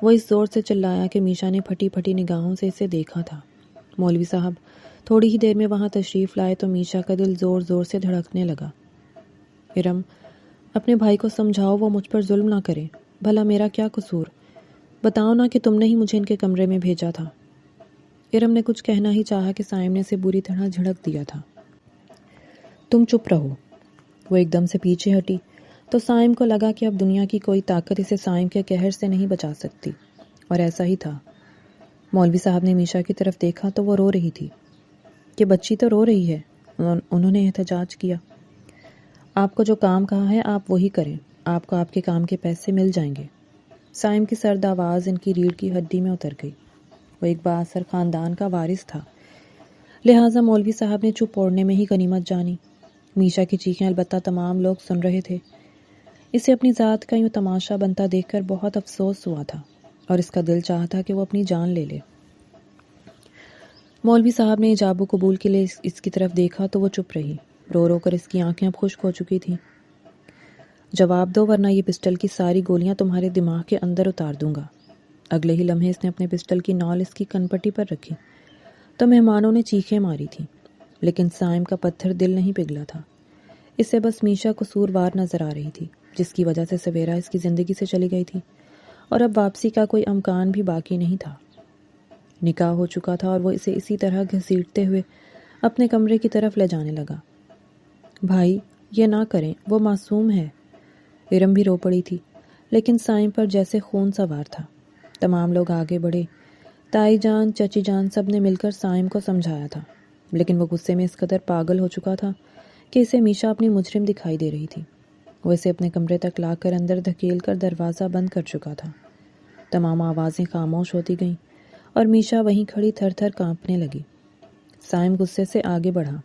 وہ اس زور سے چلایا کہ میشا نے پھٹی پھٹی نگاہوں سے اسے دیکھا تھا۔ مولوی صاحب تھوڑی ہی دیر میں وہاں تشریف لائے تو میشا کا دل زور زور سے دھڑکنے لگا۔ ارم، اپنے بھائی کو سمجھاؤ وہ مجھ پر ظلم نہ کرے، بھلا میرا کیا قصور؟ بتاؤ نا کہ تم نے ہی مجھے ان کے کمرے میں بھیجا تھا۔ ارم نے کچھ کہنا ہی چاہا کہ سائم نے اسے بری طرح جھڑک دیا تھا۔ تم چپ رہو۔ وہ ایک دم سے پیچھے ہٹی تو سائم کو لگا کہ اب دنیا کی کوئی طاقت اسے سائم کے قہر سے نہیں بچا سکتی، اور ایسا ہی تھا۔ مولوی صاحب نے میشا کی طرف دیکھا تو وہ رو رہی تھی۔ کہ بچی تو رو رہی ہے، انہوں نے احتجاج کیا۔ آپ کو جو کام کہا ہے آپ وہی کریں، آپ کو آپ کے کام کے پیسے مل جائیں گے۔ سائم کی سرد آواز ان کی ریڑھ کی ہڈی میں اتر گئی۔ وہ ایک بااثر خاندان کا وارث تھا، لہٰذا مولوی صاحب نے چپ اوڑھنے میں ہی غنیمت جانی۔ میشا کی چیخیں البتہ تمام لوگ سن رہے تھے۔ اسے اپنی ذات کا یوں تماشا بنتا دیکھ کر بہت افسوس ہوا تھا، اور اس کا دل چاہتا کہ وہ اپنی جان لے لے۔ مولوی صاحب نے ایجاب و قبول کے لیے اس کی طرف دیکھا تو وہ چپ رہی۔ رو رو کر اس کی آنکھیں اب خشک ہو چکی تھیں۔ جواب دو ورنہ یہ پسٹل کی ساری گولیاں تمہارے دماغ کے اندر اتار دوں گا۔ اگلے ہی لمحے اس نے اپنے پسٹل کی نال اس کی کنپٹی پر رکھی تو مہمانوں نے چیخیں ماری تھیں، لیکن سائم کا پتھر دل نہیں پگھلا تھا۔ اسے بس میشا قصوروار نظر آ رہی تھی، جس کی وجہ سے سویرا اس کی زندگی سے چلی گئی تھی، اور اب واپسی کا کوئی امکان بھی باقی نہیں تھا۔ نکاح ہو چکا تھا اور وہ اسے اسی طرح گھسیٹتے ہوئے اپنے کمرے کی طرف لے جانے لگا۔ بھائی یہ نہ کریں، وہ معصوم ہے۔ ارم بھی رو پڑی تھی، لیکن سائم پر جیسے خون سوار تھا۔ تمام لوگ آگے بڑھے، تائی جان، چچی جان سب نے مل کر سائم کو سمجھایا تھا، لیکن وہ غصے میں اس قدر پاگل ہو چکا تھا کہ اسے میشا اپنی مجرم دکھائی دے رہی تھی۔ وہ اسے اپنے کمرے تک لا کر اندر دھکیل کر دروازہ بند کر چکا تھا۔ تمام آوازیں خاموش ہوتی گئیں اور میشا وہیں کھڑی تھر تھر کانپنے لگی۔ سائم غصے سے آگے بڑھا۔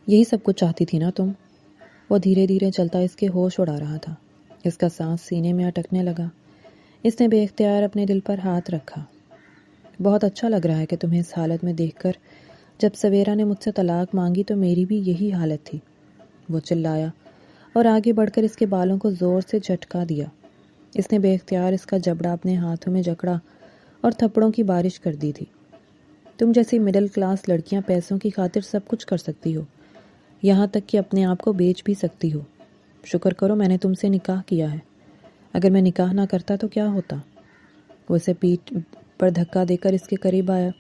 یہی سب کچھ چاہتی تھی نا تم؟ وہ دھیرے دھیرے چلتا اس کے ہوش اڑا رہا تھا۔ اس کا سانس سینے میں اٹکنے لگا۔ اس نے بے اختیار اپنے دل پر ہاتھ رکھا۔ بہت اچھا لگ رہا ہے کہ تمہیں اس حالت میں دیکھ کر۔ جب سویرا نے مجھ سے طلاق مانگی تو میری بھی یہی حالت تھی۔ وہ چلایا اور آگے بڑھ کر اس کے بالوں کو زور سے جھٹکا دیا۔ اس نے بے اختیار اس کا جبڑا اپنے ہاتھوں میں جکڑا اور تھپڑوں کی بارش کر دی تھی۔ تم جیسی مڈل کلاس لڑکیاں پیسوں کی خاطر سب کچھ کر سکتی ہو، یہاں تک کہ اپنے آپ کو بیچ بھی سکتی ہو۔ شکر کرو میں نے تم سے نکاح کیا ہے، اگر میں نکاح نہ کرتا تو کیا ہوتا؟ وہ اسے پیٹھ پر دھکا دے کر اس کے قریب آیا۔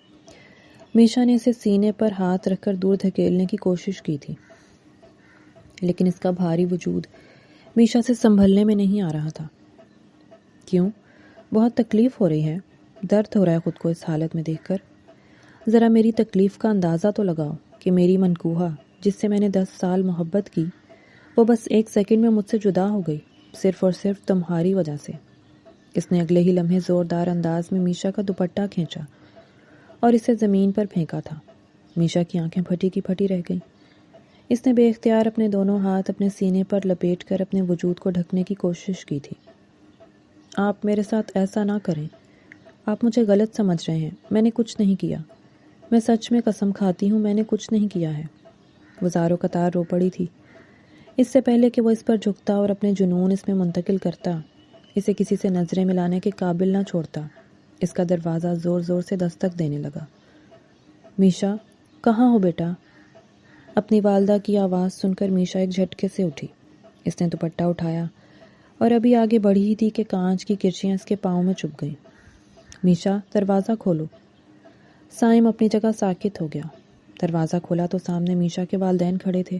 میشا نے اسے سینے پر ہاتھ رکھ کر دور دھکیلنے کی کوشش کی تھی، لیکن اس کا بھاری وجود میشا سے سنبھلنے میں نہیں آ رہا تھا۔ کیوں؟ بہت تکلیف ہو رہی ہے؟ درد ہو رہا ہے خود کو اس حالت میں دیکھ کر؟ ذرا میری تکلیف کا اندازہ تو لگاؤ کہ میری منکوہا جس سے میں نے 10 سال محبت کی، وہ بس 1 سیکنڈ میں مجھ سے جدا ہو گئی، صرف اور صرف تمہاری وجہ سے۔ اس نے اگلے ہی لمحے زوردار انداز میں میشا کا دوپٹہ کھینچا اور اسے زمین پر پھینکا تھا۔ میشا کی آنکھیں پھٹی کی پھٹی رہ گئیں۔ اس نے بے اختیار اپنے دونوں ہاتھ اپنے سینے پر لپیٹ کر اپنے وجود کو ڈھکنے کی کوشش کی تھی۔ آپ میرے ساتھ ایسا نہ کریں، آپ مجھے غلط سمجھ رہے ہیں، میں نے کچھ نہیں کیا، میں سچ میں قسم کھاتی ہوں میں نے کچھ نہیں کیا ہے۔ وہ زاروں قطار رو پڑی تھی۔ اس سے پہلے کہ وہ اس پر جھکتا اور اپنے جنون اس میں منتقل کرتا، اسے کسی سے نظریں ملانے کے قابل نہ چھوڑتا، اس کا دروازہ زور زور سے دستک دینے لگا۔ میشا کہاں ہو بیٹا؟ اپنی والدہ کی آواز سن کر میشا ایک جھٹکے سے اٹھی۔ اس نے دوپٹہ اٹھایا اور ابھی آگے بڑھی ہی تھی کہ کانچ کی کرچیاں اس کے پاؤں میں چبھ گئیں۔ میشا دروازہ کھولو۔ سائم اپنی جگہ ساکت ہو گیا۔ دروازہ کھولا تو سامنے میشا کے والدین کھڑے تھے۔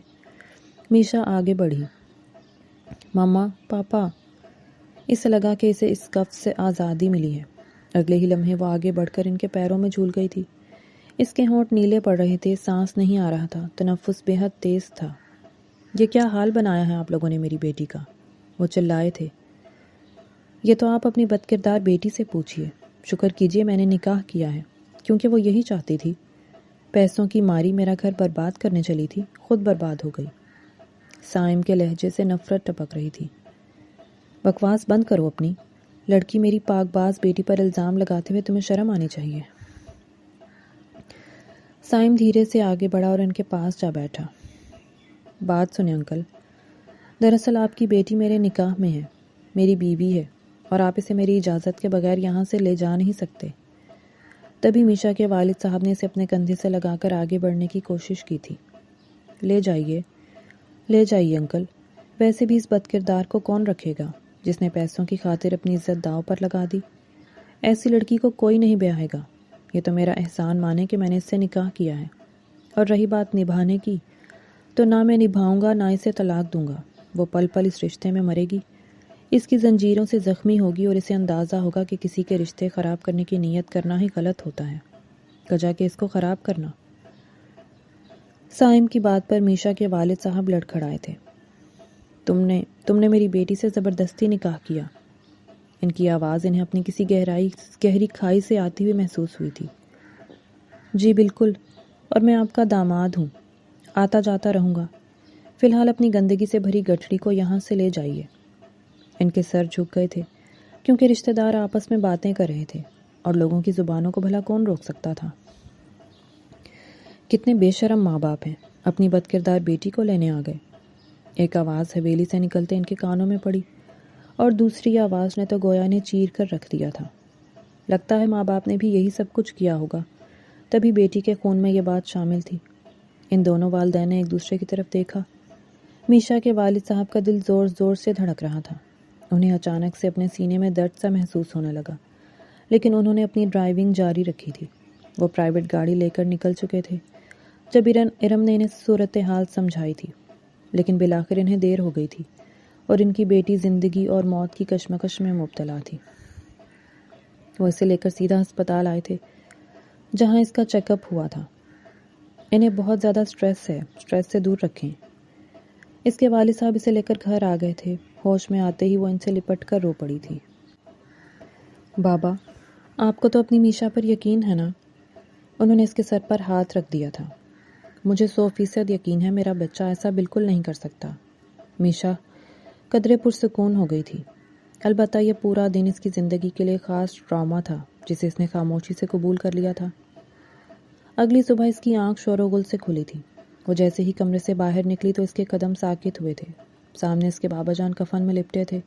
میشا آگے بڑھی۔ ماما، پاپا۔ اسے لگا کہ اسے اس کف سے آزادی ملی ہے۔ اگلے ہی لمحے وہ آگے بڑھ کر ان کے پیروں میں جھول گئی تھی۔ اس کے ہونٹ نیلے پڑ رہے تھے، سانس نہیں آ رہا تھا، تنفس بے حد تیز تھا۔ یہ کیا حال بنایا ہے آپ لوگوں نے میری بیٹی کا؟ وہ چلائے تھے۔ یہ تو آپ اپنی بد کردار بیٹی سے پوچھئے۔ شکر کیجئے میں نے نکاح کیا ہے، کیونکہ وہ یہی چاہتی تھی۔ پیسوں کی ماری میرا گھر برباد کرنے چلی تھی، خود برباد ہو گئی۔ سائم کے لہجے سے نفرت ٹپک رہی تھی۔ بکواس بند کرو اپنی، لڑکی میری پاک باز بیٹی پر الزام لگاتے ہوئے تمہیں شرم آنی چاہیے۔ سائم دھیرے سے آگے بڑھا اور ان کے پاس جا بیٹھا۔ بات سنیں انکل، دراصل آپ کی بیٹی میرے نکاح میں ہے، میری بیوی ہے، اور آپ اسے میری اجازت کے بغیر یہاں سے لے جا نہیں سکتے۔ تبھی میشا کے والد صاحب نے اسے اپنے کندھے سے لگا کر آگے بڑھنے کی کوشش کی تھی۔ لے جائیے انکل، ویسے بھی اس بد کردار کو کون رکھے گا؟ جس نے پیسوں کی خاطر اپنی عزت داؤ پر لگا دی؟ ایسی لڑکی کو کوئی نہیں بیاہے گا۔ یہ تو میرا احسان مانے کہ میں نے اس سے نکاح کیا ہے، اور رہی بات نبھانے کی، تو نہ میں نبھاؤں گا نہ اسے طلاق دوں گا۔ وہ پل پل اس رشتے میں مرے گی، اس کی زنجیروں سے زخمی ہوگی، اور اسے اندازہ ہوگا کہ کسی کے رشتے خراب کرنے کی نیت کرنا ہی غلط ہوتا ہے، کجا کہ اس کو خراب کرنا۔ سائم کی بات پر میشا کے والد صاحب لڑکھڑائے تھے۔ تم نے میری بیٹی سے زبردستی نکاح کیا۔ ان کی آواز انہیں اپنی کسی گہری کھائی سے آتی ہوئی محسوس ہوئی تھی۔ جی بالکل، اور میں آپ کا داماد ہوں، آتا جاتا رہوں گا۔ فی الحال اپنی گندگی سے بھری گٹھڑی کو یہاں سے لے جائیے۔ ان کے سر جھک گئے تھے، کیونکہ رشتہ دار آپس میں باتیں کر رہے تھے، اور لوگوں کی زبانوں کو بھلا کون روک سکتا تھا؟ کتنے بے شرم ماں باپ ہیں، اپنی بد کردار بیٹی کو لینے آ گئے۔ ایک آواز حویلی سے نکلتے ان کے کانوں میں پڑی، اور دوسری آواز نے تو گویا نے چیر کر رکھ دیا تھا۔ لگتا ہے ماں باپ نے بھی یہی سب کچھ کیا ہوگا، تبھی بیٹی کے خون میں یہ بات شامل تھی۔ ان دونوں والدین نے ایک دوسرے کی طرف دیکھا۔ میشا کے والد صاحب کا دل زور زور سے دھڑک رہا تھا۔ انہیں اچانک سے اپنے سینے میں درد سا محسوس ہونے لگا، لیکن انہوں نے اپنی ڈرائیونگ جاری رکھی تھی۔ وہ پرائیویٹ گاڑی لے کر نکل چکے تھے جب ارم نے انہیں صورتحال سمجھائی تھی، لیکن بالآخر انہیں دیر ہو گئی تھی، اور ان کی بیٹی زندگی اور موت کی کشمکش میں مبتلا تھی۔ وہ اسے لے کر سیدھا ہسپتال آئے تھے، جہاں اس کا چیک اپ ہوا تھا۔ انہیں بہت زیادہ سٹریس سے دور رکھیں۔ اس کے والد صاحب اسے لے کر گھر آ گئے تھے۔ ہوش میں آتے ہی وہ ان سے لپٹ کر رو پڑی تھی۔ بابا، آپ کو تو اپنی میشا پر یقین ہے نا؟ انہوں نے اس کے سر پر ہاتھ رکھ دیا تھا۔ مجھے 100% یقین ہے میرا بچہ ایسا بالکل نہیں کر سکتا۔ میشا قدرے پرسکون ہو گئی تھی۔ البتہ یہ پورا دن اس کی زندگی کے لیے خاص ڈرامہ تھا جسے اس نے خاموشی سے قبول کر لیا تھا۔ اگلی صبح اس کی آنکھ شور و غل سے کھلی تھی۔ وہ جیسے ہی کمرے سے باہر نکلی تو اس کے قدم ساکت ہوئے تھے۔ سامنے اس کے بابا جان کفن میں لپٹے تھے،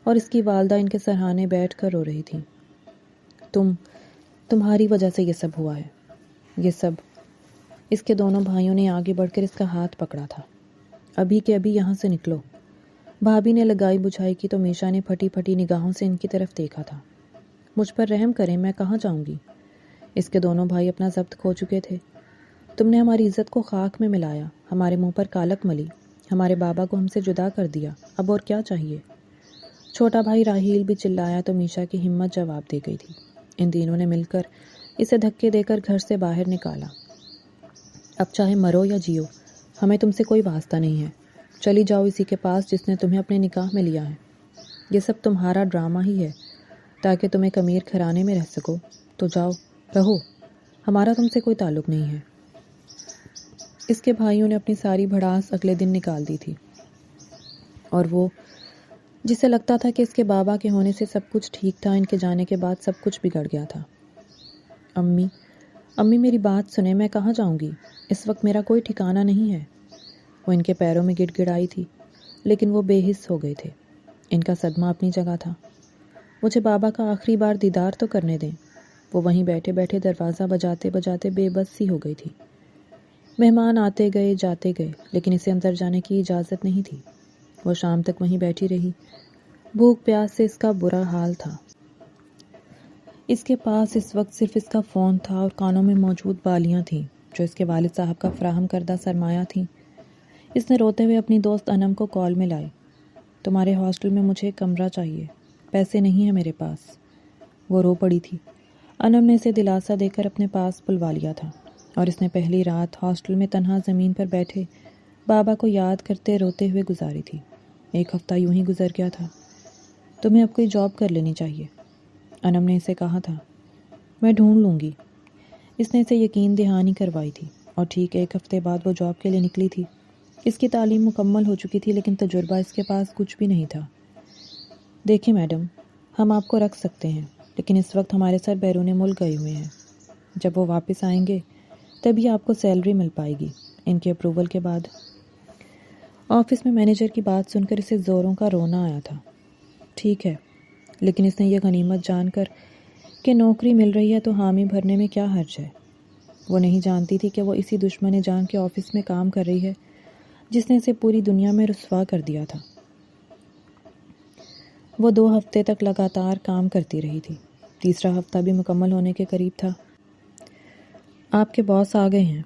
اور اس کی والدہ ان کے سرہانے بیٹھ کر رو رہی تھی۔ تمہاری وجہ سے یہ سب ہوا ہے، یہ سب۔ اس کے دونوں بھائیوں نے آگے بڑھ کر اس کا ہاتھ پکڑا تھا۔ ابھی کے ابھی یہاں سے نکلو۔ بھابھی نے لگائی بجھائی کی تو میشا نے پھٹی پھٹی نگاہوں سے ان کی طرف دیکھا تھا۔ مجھ پر رحم کریں، میں کہاں جاؤں گی؟ اس کے دونوں بھائی اپنا ضبط کھو چکے تھے۔ تم نے ہماری عزت کو خاک میں ملایا، ہمارے منہ پر کالک ملی، ہمارے بابا کو ہم سے جدا کر دیا، اب اور کیا چاہیے؟ چھوٹا بھائی راہیل بھی چلایا تو میشا کی ہمت جواب دے گئی تھی۔ ان تینوں نے مل کر اسے دھکے دے کر گھر سے باہر نکالا۔ اب چاہے مرو یا جیو، ہمیں تم سے کوئی واسطہ نہیں ہے۔ چلی جاؤ اسی کے پاس جس نے تمہیں اپنے نکاح میں لیا ہے۔ یہ سب تمہارا ڈرامہ ہی ہے تاکہ تم ایک امیر گھرانے میں رہ سکو، تو جاؤ رہو، ہمارا تم سے کوئی تعلق نہیں ہے۔ اس کے بھائیوں نے اپنی ساری بھڑاس اگلے دن نکال دی تھی، اور وہ جسے لگتا تھا کہ اس کے بابا کے ہونے سے سب کچھ ٹھیک تھا، ان کے جانے کے بعد سب کچھ بگڑ گیا تھا۔ امی میری بات سنیں، میں کہاں جاؤں گی؟ اس وقت میرا کوئی ٹھکانہ نہیں ہے۔ وہ ان کے پیروں میں گڑ گڑائی تھی، لیکن وہ بے حس ہو گئے تھے۔ ان کا صدمہ اپنی جگہ تھا۔ مجھے بابا کا آخری بار دیدار تو کرنے دیں۔ وہ وہیں بیٹھے بیٹھے دروازہ بجاتے بجاتے بے بس سی ہو گئی تھی۔ مہمان آتے گئے جاتے گئے، لیکن اسے اندر جانے کی اجازت نہیں تھی۔ وہ شام تک وہیں بیٹھی رہی۔ بھوک پیاس سے اس کا برا حال تھا۔ اس کے پاس اس وقت صرف اس کا فون تھا اور کانوں میں موجود بالیاں تھیں جو اس کے والد صاحب کا فراہم کردہ سرمایہ تھیں۔ اس نے روتے ہوئے اپنی دوست انم کو کال میں لائی۔ تمہارے ہاسٹل میں مجھے ایک کمرہ چاہیے، پیسے نہیں ہیں میرے پاس۔ وہ رو پڑی تھی۔ انم نے اسے دلاسا دے کر اپنے پاس بلوا لیا تھا، اور اس نے پہلی رات ہاسٹل میں تنہا زمین پر بیٹھے بابا کو یاد کرتے روتے ہوئے گزاری تھی۔ ایک ہفتہ یوں ہی گزر گیا تھا۔ تمہیں اب کوئی جاب کر لینی چاہیے، انم نے اسے کہا تھا۔ میں ڈھونڈ لوں گی۔ اس نے اسے یقین دہانی کروائی تھی، اور ٹھیک ایک ہفتے بعد وہ جاب کے لیے نکلی تھی۔ اس کی تعلیم مکمل ہو چکی تھی، لیکن تجربہ اس کے پاس کچھ بھی نہیں تھا۔ دیکھیں میڈم، ہم آپ کو رکھ سکتے ہیں، لیکن اس وقت ہمارے سر بیرون ملک گئے ہوئے ہیں۔ جب وہ واپس آئیں گے تبھی آپ کو سیلری مل پائے گی، ان کے اپروول کے بعد۔ آفس میں مینیجر کی بات سن کر اسے زوروں کا رونا آیا تھا۔ ٹھیک ہے، لیکن اس نے یہ غنیمت جان کر کہ نوکری مل رہی ہے تو حامی بھرنے میں کیا حرج ہے۔ وہ نہیں جانتی تھی کہ وہ اسی دشمن جان کے آفس میں کام کر رہی ہے جس نے اسے پوری دنیا میں رسوا کر دیا تھا۔ وہ 2 ہفتے تک لگاتار کام کرتی رہی تھی۔ تیسرا ہفتہ بھی مکمل ہونے کے قریب تھا۔ آپ کے باس آ گئے ہیں؟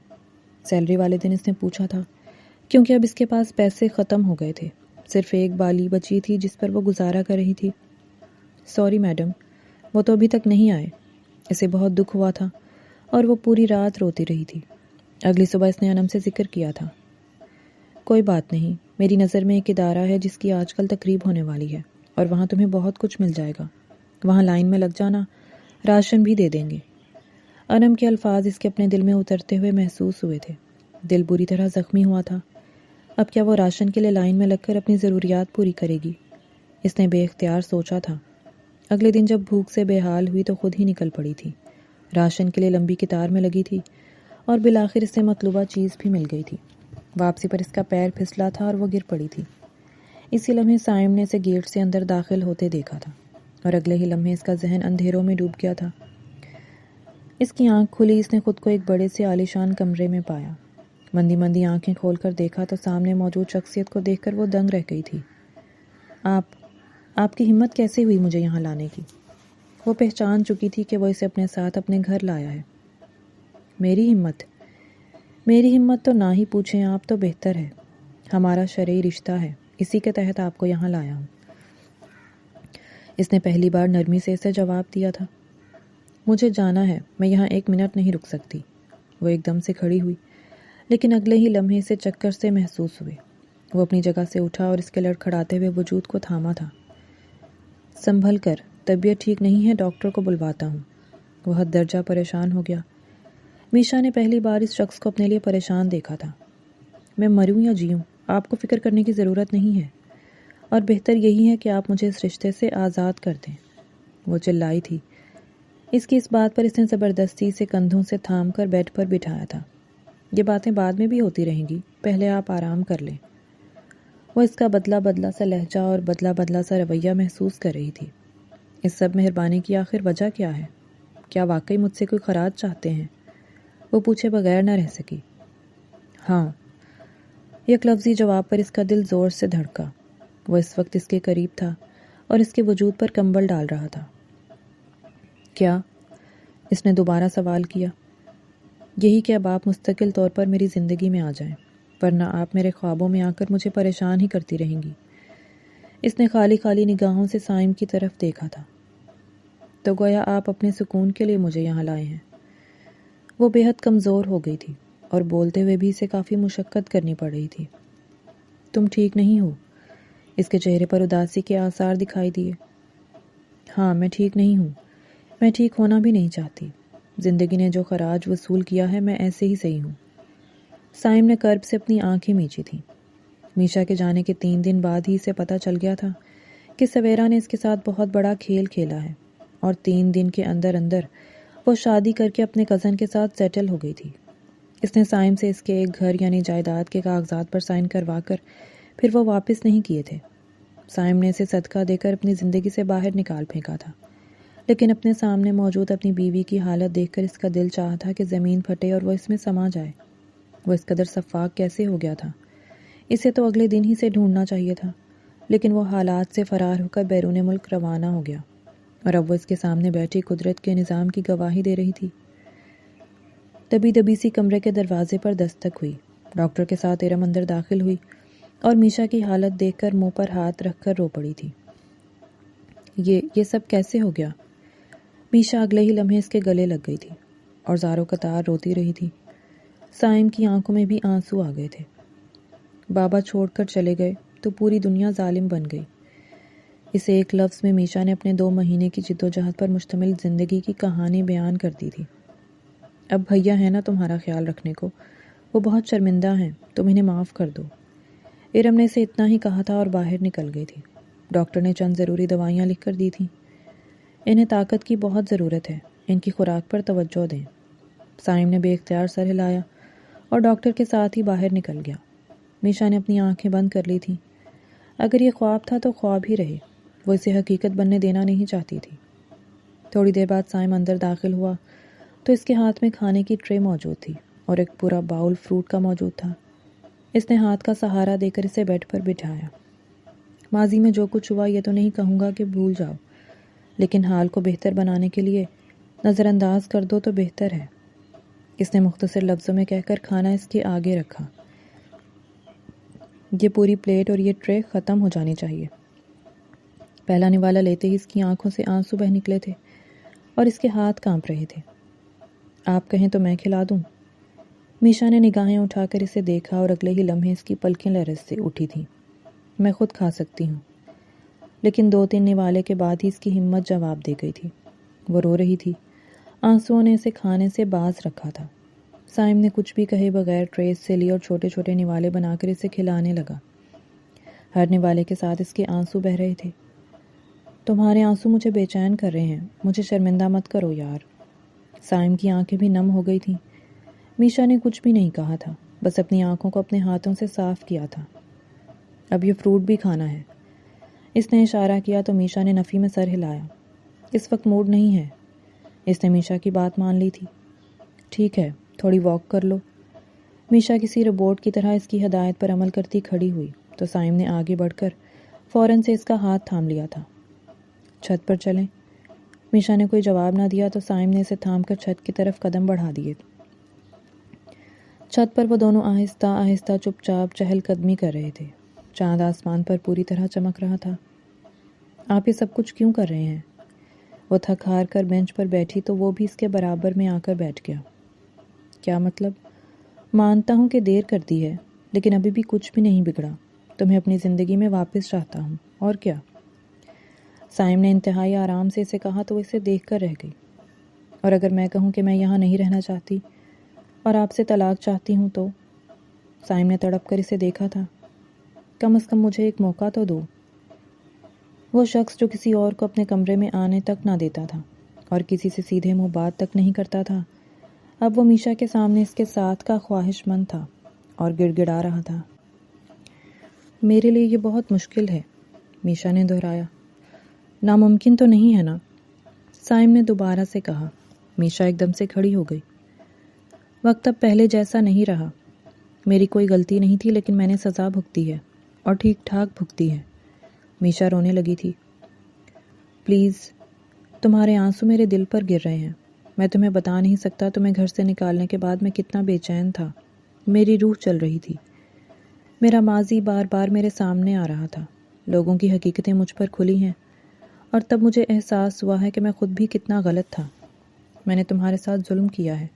سیلری والے دن اس نے پوچھا تھا، کیونکہ اب اس کے پاس پیسے ختم ہو گئے تھے۔ صرف ایک بالی بچی تھی جس پر وہ گزارا کر رہی تھی۔ سوری میڈم، وہ تو ابھی تک نہیں آئے۔ اسے بہت دکھ ہوا تھا اور وہ پوری رات روتی رہی تھی۔ اگلی صبح اس نے انم سے ذکر کیا تھا۔ کوئی بات نہیں، میری نظر میں ایک ادارہ ہے جس کی آج کل تقریب ہونے والی ہے اور وہاں تمہیں بہت کچھ مل جائے گا۔ وہاں لائن میں لگ جانا، راشن بھی دے دیں گے۔ انم کے الفاظ اس کے اپنے دل میں اترتے ہوئے محسوس ہوئے تھے۔ دل بری طرح زخمی ہوا تھا۔ اب کیا وہ راشن کے لیے لائن میں لگ کر اپنی ضروریات پوری کرے گی؟ اس نے بے اختیار سوچا تھا۔ اگلے دن جب بھوک سے بے حال ہوئی تو خود ہی نکل پڑی تھی۔ راشن کے لیے لمبی قطار میں لگی تھی اور بالآخر اسے مطلوبہ چیز بھی مل گئی تھی۔ واپسی پر اس کا پیر پھسلا تھا اور وہ گر پڑی تھی۔ اسی لمحے سائم نے اسے گیٹ سے اندر داخل ہوتے دیکھا تھا اور اگلے ہی لمحے اس کا ذہن اندھیروں میں ڈوب گیا تھا۔ اس کی آنکھ کھلی، اس نے خود کو ایک بڑے سے عالیشان کمرے میں پایا۔ مندی مندی آنکھیں کھول کر دیکھا تو سامنے موجود شخصیت کو دیکھ کر وہ دنگ رہ گئی تھی۔ آپ کی ہمت کیسے ہوئی مجھے یہاں لانے کی؟ وہ پہچان چکی تھی کہ وہ اسے اپنے ساتھ اپنے گھر لایا ہے۔ میری ہمت تو نہ ہی پوچھیں آپ تو بہتر ہے۔ ہمارا شرعی رشتہ ہے، اسی کے تحت آپ کو یہاں لایا ہوں۔ اس نے پہلی بار نرمی سے اسے جواب دیا تھا۔ مجھے جانا ہے، میں یہاں 1 منٹ نہیں رک سکتی۔ وہ ایک دم سے کھڑی ہوئی، لیکن اگلے ہی لمحے اسے چکر سے محسوس ہوئے۔ وہ اپنی جگہ سے اٹھا اور اس کے لڑکھڑاتے ہوئے وجود کو تھاما تھا۔ سنبھل کر، طبیعت ٹھیک نہیں ہے، ڈاکٹر کو بلواتا ہوں۔ وہ حد درجہ پریشان ہو گیا۔ میشا نے پہلی بار اس شخص کو اپنے لیے پریشان دیکھا تھا۔ میں مروں یا جیوں، آپ کو فکر کرنے کی ضرورت نہیں ہے، اور بہتر یہی ہے کہ آپ مجھے اس رشتے سے آزاد کر دیں۔ وہ چلائی تھی۔ اس کی اس بات پر اس نے زبردستی سے کندھوں سے تھام کر بیڈ پر بٹھایا تھا۔ یہ باتیں بعد میں بھی ہوتی رہیں گی، پہلے آپ آرام کر لیں۔ وہ اس کا بدلہ بدلہ سا لہجہ اور بدلہ بدلہ سا رویہ محسوس کر رہی تھی۔ اس سب مہربانی کی آخر وجہ کیا ہے؟ کیا واقعی مجھ سے کوئی خراج چاہتے ہیں؟ وہ پوچھے بغیر نہ رہ سکی۔ ہاں، یک لفظی جواب پر اس کا دل زور سے دھڑکا۔ وہ اس وقت اس کے قریب تھا اور اس کے وجود پر کمبل ڈال رہا تھا۔ کیا؟ اس نے دوبارہ سوال کیا۔ یہی کہ اب آپ مستقل طور پر میری زندگی میں آ جائیں، ورنہ آپ میرے خوابوں میں آ کر مجھے پریشان ہی کرتی رہیں گی۔ اس نے خالی خالی نگاہوں سے سائم کی طرف دیکھا تھا۔ تو گویا آپ اپنے سکون کے لیے مجھے یہاں لائے ہیں۔ وہ بے حد کمزور ہو گئی تھی اور بولتے ہوئے بھی اسے کافی مشقت کرنی پڑ رہی تھی۔ تم ٹھیک نہیں ہو؟ اس کے چہرے پر اداسی کے آثار دکھائی دیے۔ ہاں، میں ٹھیک نہیں ہوں، میں ٹھیک ہونا بھی نہیں چاہتی۔ زندگی نے جو خراج وصول کیا ہے، میں ایسے ہی صحیح ہوں۔ سائم نے کرب سے اپنی آنکھیں میچی تھیں۔ میشا کے جانے کے 3 دن بعد ہی اسے پتہ چل گیا تھا کہ سویرا نے اس کے ساتھ بہت بڑا کھیل کھیلا ہے اور 3 دن کے اندر اندر وہ شادی کر کے اپنے کزن کے ساتھ سیٹل ہو گئی تھی۔ اس نے سائم سے اس کے ایک گھر یعنی جائیداد کے کاغذات پر سائن کروا کر پھر وہ واپس نہیں کیے تھے۔ سائم نے اسے صدقہ دے کر اپنی زندگی سے باہر نکال پھینکا تھا، لیکن اپنے سامنے موجود اپنی بیوی کی حالت دیکھ کر اس کا دل چاہا تھا کہ زمین پھٹے اور وہ اس میں سما جائے۔ وہ اس قدر شفاق کیسے ہو گیا تھا؟ اسے تو اگلے دن ہی سے ڈھونڈنا چاہیے تھا، لیکن وہ حالات سے فرار ہو کر بیرون ملک روانہ ہو گیا اور اب وہ اس کے سامنے بیٹھی قدرت کے نظام کی گواہی دے رہی تھی۔ دبی دبی سی کمرے کے دروازے پر دستک ہوئی۔ ڈاکٹر کے ساتھ ارم اندر داخل ہوئی اور میشا کی حالت دیکھ کر منہ پر ہاتھ رکھ کر رو پڑی تھی۔ یہ سب کیسے ہو گیا؟ میشا اگلے ہی لمحے اس کے گلے لگ گئی تھی اور زاروں قطار روتی رہی تھی۔ سائم کی آنکھوں میں بھی آنسو آ گئے تھے۔ بابا چھوڑ کر چلے گئے تو پوری دنیا ظالم بن گئی۔ اس ایک لفظ میں میشا نے اپنے 2 مہینے کی جدوجہد پر مشتمل زندگی کی کہانی بیان کر دی تھی۔ اب بھیا ہے نا تمہارا خیال رکھنے کو، وہ بہت شرمندہ ہیں، تم انہیں معاف کر دو۔ ارم نے اسے اتنا ہی کہا تھا اور باہر نکل گئی تھی۔ ڈاکٹر نے چند ضروری دوائیاں لکھ کر دی تھیں۔ انہیں طاقت کی بہت ضرورت ہے، ان کی خوراک پر توجہ دیں۔ سائم نے بے اختیار سر ہلایا اور ڈاکٹر کے ساتھ ہی باہر نکل گیا۔ میشا نے اپنی آنکھیں بند کر لی تھیں۔ اگر یہ خواب تھا تو خواب ہی رہے، وہ اسے حقیقت بننے دینا نہیں چاہتی تھی۔ تھوڑی دیر بعد سائم اندر داخل ہوا تو اس کے ہاتھ میں کھانے کی ٹرے موجود تھی اور ایک پورا باؤل فروٹ کا موجود تھا۔ اس نے ہاتھ کا سہارا دے کر اسے بیڈ پر بٹھایا۔ ماضی میں جو کچھ ہوا یہ تو نہیں کہوں گا کہ بھول جاؤ، لیکن حال کو بہتر بنانے کے لیے نظر انداز کر دو تو بہتر ہے۔ اس نے مختصر لفظوں میں کہہ کر کھانا اس کے آگے رکھا۔ یہ پوری پلیٹ اور یہ ٹرے ختم ہو جانی چاہیے۔ پہلا نوالا لیتے ہی اس کی آنکھوں سے آنسو بہہ نکلے تھے اور اس کے ہاتھ کانپ رہے تھے۔ آپ کہیں تو میں کھلا دوں؟ میشا نے نگاہیں اٹھا کر اسے دیکھا اور اگلے ہی لمحے اس کی پلکیں لرز سے اٹھی تھیں۔ میں خود کھا سکتی ہوں۔ لیکن 2-3 نوالے کے بعد ہی اس کی ہمت جواب دے گئی تھی۔ وہ رو رہی تھی۔ آنسوؤں نے اسے کھانے سے باز رکھا تھا۔ سائم نے کچھ بھی کہے بغیر ٹریس سے لی اور چھوٹے چھوٹے نوالے بنا کر اسے کھلانے لگا۔ ہر نوالے کے ساتھ اس کے آنسو بہہ رہے تھے۔ تمہارے آنسو مجھے بے چین کر رہے ہیں، مجھے شرمندہ مت کرو یار۔ سائم کی آنکھیں بھی نم ہو گئی تھیں۔ میشا نے کچھ بھی نہیں کہا تھا، بس اپنی آنکھوں کو اپنے ہاتھوں سے صاف کیا تھا۔ اب یہ فروٹ بھی کھانا ہے۔ اس نے اشارہ کیا تو میشا نے نفی میں سر ہلایا۔ اس وقت موڈ نہیں ہے۔ اس نے میشا کی بات مان لی تھی۔ ٹھیک ہے، تھوڑی واک کر لو۔ میشا کسی روبوٹ کی طرح اس کی ہدایت پر عمل کرتی کھڑی ہوئی تو سائم نے آگے بڑھ کر فوراً سے اس کا ہاتھ تھام لیا تھا۔ چھت پر چلیں۔ میشا نے کوئی جواب نہ دیا تو سائم نے اسے تھام کر چھت کی طرف قدم بڑھا دیے۔ چھت پر وہ دونوں آہستہ آہستہ چپ چاپ چہل قدمی کر رہے تھے۔ چاند آسمان پر پوری طرح چمک رہا تھا۔ آپ یہ سب کچھ کیوں کر رہے ہیں؟ وہ تھک ہار کر بینچ پر بیٹھی تو وہ بھی اس کے برابر میں آ کر بیٹھ گیا۔ کیا مطلب؟ مانتا ہوں کہ دیر کر دی ہے، لیکن ابھی بھی کچھ بھی نہیں بگڑا۔ تمہیں اپنی زندگی میں واپس چاہتا ہوں، اور کیا؟ سائم نے انتہائی آرام سے اسے کہا تو وہ اسے دیکھ کر رہ گئی۔ اور اگر میں کہوں کہ میں یہاں نہیں رہنا چاہتی اور آپ سے طلاق چاہتی ہوں تو؟ سائم نے تڑپ کر اسے دیکھا تھا۔ کم از کم مجھے ایک موقع تو دو۔ وہ شخص جو کسی اور کو اپنے کمرے میں آنے تک نہ دیتا تھا اور کسی سے سیدھے منہ بات تک نہیں کرتا تھا، اب وہ میشا کے سامنے اس کے ساتھ کا خواہش مند تھا اور گڑ گڑا رہا تھا۔ میرے لیے یہ بہت مشکل ہے، میشا نے دہرایا۔ ناممکن تو نہیں ہے نا؟ سائم نے دوبارہ سے کہا۔ میشا ایک دم سے کھڑی ہو گئی۔ وقت اب پہلے جیسا نہیں رہا۔ میری کوئی غلطی نہیں تھی، لیکن میں نے سزا بھگتی ہے اور ٹھیک ٹھاک بھگتی ہے۔ میشا رونے لگی تھی۔ پلیز، تمہارے آنسو میرے دل پر گر رہے ہیں۔ میں تمہیں بتا نہیں سکتا تمہیں گھر سے نکالنے کے بعد میں کتنا بے چین تھا۔ میری روح چل رہی تھی۔ میرا ماضی بار بار میرے سامنے آ رہا تھا۔ لوگوں کی حقیقتیں مجھ پر کھلی ہیں، اور تب مجھے احساس ہوا ہے کہ میں خود بھی کتنا غلط تھا۔ میں نے تمہارے ساتھ ظلم کیا ہے۔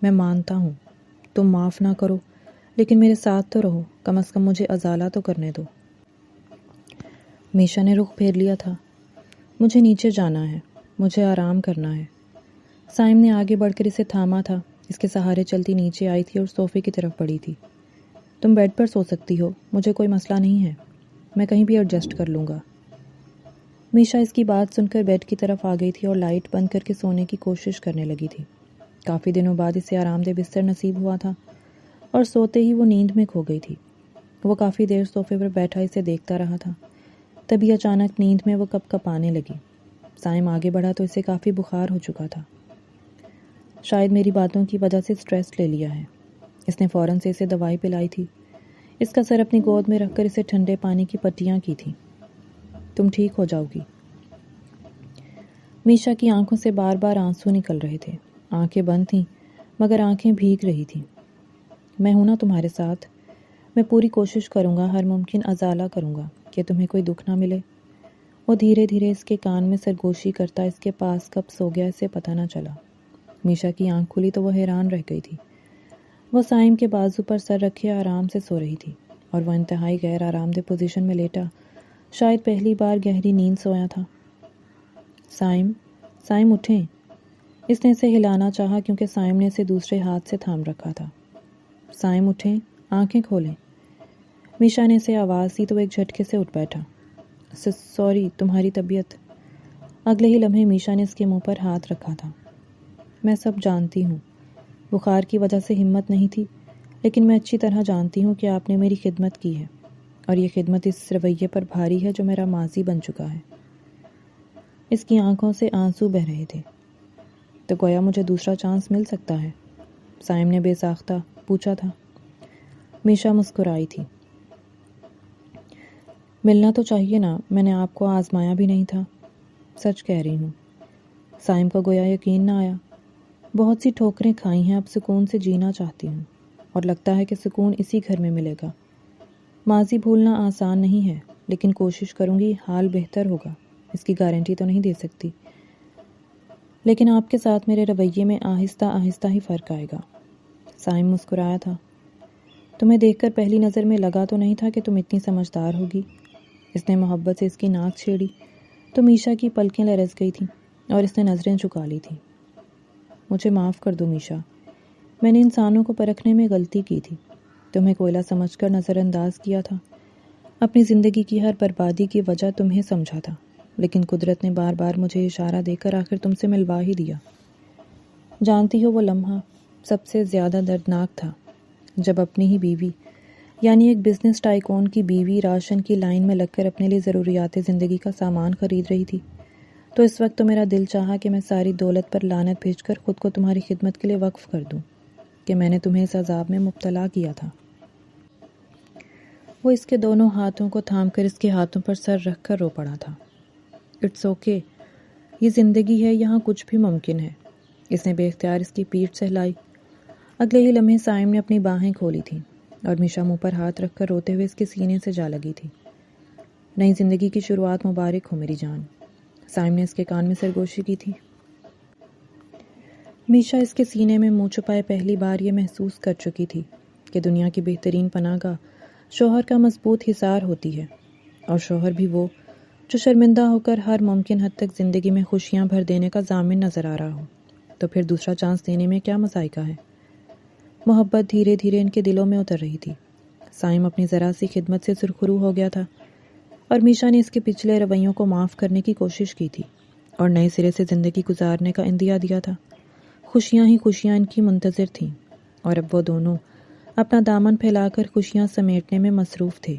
میں مانتا ہوں۔ تم معاف نہ کرو، لیکن میرے ساتھ تو رہو، کم از کم مجھے ازالہ تو کرنے دو۔ میشا نے رخ پھیر لیا تھا۔ مجھے نیچے جانا ہے، مجھے آرام کرنا ہے۔ سائم نے آگے بڑھ کر اسے تھاما تھا۔ اس کے سہارے چلتی نیچے آئی تھی اور صوفے کی طرف بڑھی تھی۔ تم بیڈ پر سو سکتی ہو، مجھے کوئی مسئلہ نہیں ہے، میں کہیں بھی ایڈجسٹ کر لوں گا۔ میشا اس کی بات سن کر بیڈ کی طرف آ گئی تھی اور لائٹ بند کر کے سونے کی کوشش کرنے لگی تھی۔ کافی دنوں بعد اسے آرام دہ بستر نصیب ہوا تھا اور سوتے ہی وہ نیند میں کھو گئی تھی۔ وہ کافی دیر صوفے پر بیٹھا اسے دیکھتا رہا تھا۔ تبھی اچانک نیند میں وہ کپ کپانے لگی۔ سائم آگے بڑھا تو اسے کافی بخار ہو چکا تھا۔ شاید میری باتوں کی وجہ سے سٹریس لے لیا ہے۔ اس نے فوراً سے اسے دوائی پلائی تھی۔ اس کا سر اپنی گود میں رکھ کر اسے ٹھنڈے پانی کی پٹیاں کی تھیں۔ تم ٹھیک ہو جاؤ گی۔ میشا کی آنکھوں سے بار بار آنسو نکل رہے تھے۔ آنکھیں بند تھیں مگر آنکھیں بھیگ رہی تھیں۔ میں ہوں نا تمہارے ساتھ۔ میں پوری کوشش کروں گا، ہر ممکن ازالہ کروں گا کہ تمہیں کوئی دکھ نہ ملے۔ وہ دھیرے دھیرے اس کے کان میں سرگوشی کرتا اس کے پاس کب سو گیا اسے پتہ نہ چلا۔ میشا کی آنکھ کھلی تو وہ حیران رہ گئی تھی۔ وہ سائم کے بازو پر سر رکھے آرام سے سو رہی تھی اور وہ انتہائی غیر آرام دہ پوزیشن میں لیٹا شاید پہلی بار گہری نیند سویا تھا۔ سائم اٹھیں۔ اس نے اسے ہلانا چاہا کیونکہ سائم نے اسے دوسرے ہاتھ سے تھام رکھا تھا۔ سائم اٹھیں، آنکھیں کھولیں۔ میشا نے اسے آواز دی تو وہ ایک جھٹکے سے اٹھ بیٹھا۔ سوری، تمہاری طبیعت؟ اگلے ہی لمحے میشا نے اس کے منہ پر ہاتھ رکھا تھا۔ میں سب جانتی ہوں۔ بخار کی وجہ سے ہمت نہیں تھی، لیکن میں اچھی طرح جانتی ہوں کہ آپ نے میری خدمت کی ہے، اور یہ خدمت اس رویے پر بھاری ہے جو میرا ماضی بن چکا ہے۔ اس کی آنکھوں سے آنسو بہہ رہے تھے۔ تو گویا مجھے دوسرا چانس مل سکتا ہے؟ سائم نے بے ساختہ پوچھا تھا۔ میشا مسکرائی تھی۔ ملنا تو چاہیے نا، میں نے آپ کو آزمایا بھی نہیں تھا۔ سچ کہہ رہی ہوں۔ سائم کو گویا یقین نہ آیا۔ بہت سی ٹھوکریں کھائی ہیں، اب سکون سے جینا چاہتی ہوں، اور لگتا ہے کہ سکون اسی گھر میں ملے گا۔ ماضی بھولنا آسان نہیں ہے، لیکن کوشش کروں گی حال بہتر ہوگا، اس کی گارنٹی تو نہیں دے سکتی، لیکن آپ کے ساتھ میرے رویے میں آہستہ آہستہ ہی فرق آئے گا۔ سائم مسکرایا تھا۔ تمہیں دیکھ کر پہلی نظر میں لگا تو نہیں تھا کہ تم اتنی سمجھدار ہوگی۔ اس نے محبت سے اس کی ناک چھیڑی تو میشا کی پلکیں لرز گئی تھیں اور اس نے نظریں جھکا لی تھیں۔ مجھے معاف کر دو میشا، میں نے انسانوں کو پرکھنے میں غلطی کی تھی، تمہیں کوئلہ سمجھ کر نظر انداز کیا تھا، اپنی زندگی کی ہر بربادی کی وجہ تمہیں سمجھا تھا، لیکن قدرت نے بار بار مجھے اشارہ دے کر آخر تم سے ملوا ہی دیا۔ جانتی ہو وہ لمحہ سب سے زیادہ دردناک تھا، جب اپنی ہی بیوی، یعنی ایک بزنس ٹائکون کی بیوی، راشن کی لائن میں لگ کر اپنے لیے ضروریات زندگی کا سامان خرید رہی تھی، تو اس وقت تو میرا دل چاہا کہ میں ساری دولت پر لعنت بھیج کر خود کو تمہاری خدمت کے لیے وقف کر دوں کہ میں نے تمہیں اس عذاب میں مبتلا کیا تھا۔ وہ اس کے دونوں ہاتھوں کو تھام کر اس کے ہاتھوں پر سر رکھ کر رو پڑا تھا۔ اٹس اوکے، یہ زندگی ہے، یہاں کچھ بھی ممکن ہے۔ اس نے بے اختیار اس کی پیٹھ سہلائی۔ اگلے ہی لمحے سائم نے اپنی باہیں کھولی تھیں اور میشا منہ پر ہاتھ رکھ کر روتے ہوئے اس کے سینے سے جا لگی تھی۔ نئی زندگی کی شروعات مبارک ہو میری جان، سائم نے اس کے کان میں سرگوشی کی تھی۔ میشا اس کے سینے میں منہ چھپائے پہلی بار یہ محسوس کر چکی تھی کہ دنیا کی بہترین پناہ گاہ شوہر کا مضبوط حصار ہوتی ہے، اور شوہر بھی وہ جو شرمندہ ہو کر ہر ممکن حد تک زندگی میں خوشیاں بھر دینے کا ضامن نظر آ رہا ہو، تو پھر دوسرا چانس دینے میں کیا مذائقہ ہے۔ محبت دھیرے دھیرے ان کے دلوں میں اتر رہی تھی۔ سائم اپنی ذرا سی خدمت سے سرخرو ہو گیا تھا، اور میشا نے اس کے پچھلے رویوں کو معاف کرنے کی کوشش کی تھی اور نئے سرے سے زندگی گزارنے کا عندیہ دیا تھا۔ خوشیاں ہی خوشیاں ان کی منتظر تھیں، اور اب وہ دونوں اپنا دامن پھیلا کر خوشیاں سمیٹنے میں مصروف تھے۔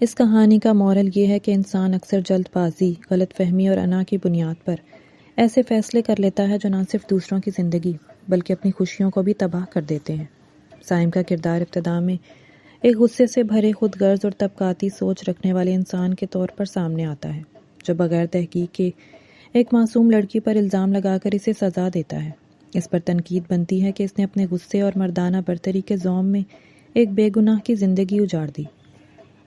اس کہانی کا مورل یہ ہے کہ انسان اکثر جلد بازی، غلط فہمی اور انا کی بنیاد پر ایسے فیصلے کر لیتا ہے جو نہ صرف دوسروں کی زندگی بلکہ اپنی خوشیوں کو بھی تباہ کر دیتے ہیں۔ سائم کا کردار ابتدا میں ایک غصے سے بھرے خود غرض اور طبقاتی سوچ رکھنے والے انسان کے طور پر سامنے آتا ہے، جو بغیر تحقیق کے ایک معصوم لڑکی پر الزام لگا کر اسے سزا دیتا ہے۔ اس پر تنقید بنتی ہے کہ اس نے اپنے غصے اور مردانہ برتری کے زوم میں ایک بے گناہ کی زندگی اجاڑ دی،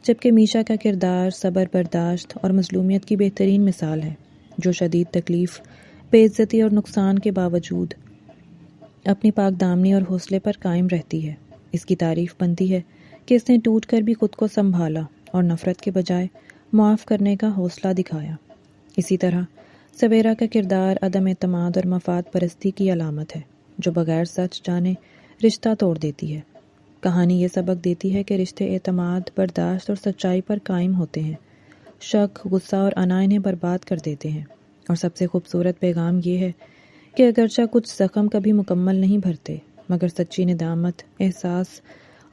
جبکہ میشا کا کردار صبر، برداشت اور مظلومیت کی بہترین مثال ہے، جو شدید تکلیف، بے عزتی اور نقصان کے باوجود اپنی پاک دامنی اور حوصلے پر قائم رہتی ہے۔ اس کی تعریف بنتی ہے کہ اس نے ٹوٹ کر بھی خود کو سنبھالا اور نفرت کے بجائے معاف کرنے کا حوصلہ دکھایا۔ اسی طرح سویرا کا کردار عدم اعتماد اور مفاد پرستی کی علامت ہے، جو بغیر سچ جانے رشتہ توڑ دیتی ہے۔ کہانی یہ سبق دیتی ہے کہ رشتے اعتماد، برداشت اور سچائی پر قائم ہوتے ہیں۔ شک، غصہ اور انا انہیں برباد کر دیتے ہیں۔ اور سب سے خوبصورت پیغام یہ ہے کہ اگرچہ کچھ زخم کبھی مکمل نہیں بھرتے، مگر سچی ندامت، احساس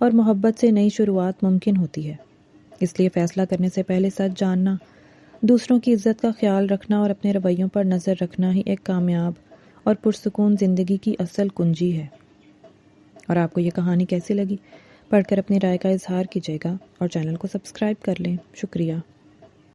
اور محبت سے نئی شروعات ممکن ہوتی ہے۔ اس لیے فیصلہ کرنے سے پہلے سچ جاننا، دوسروں کی عزت کا خیال رکھنا اور اپنے رویوں پر نظر رکھنا ہی ایک کامیاب اور پرسکون زندگی کی اصل کنجی ہے۔ اور آپ کو یہ کہانی کیسی لگی؟ پڑھ کر اپنی رائے کا اظہار کیجیے گا اور چینل کو سبسکرائب کر لیں۔ شکریہ۔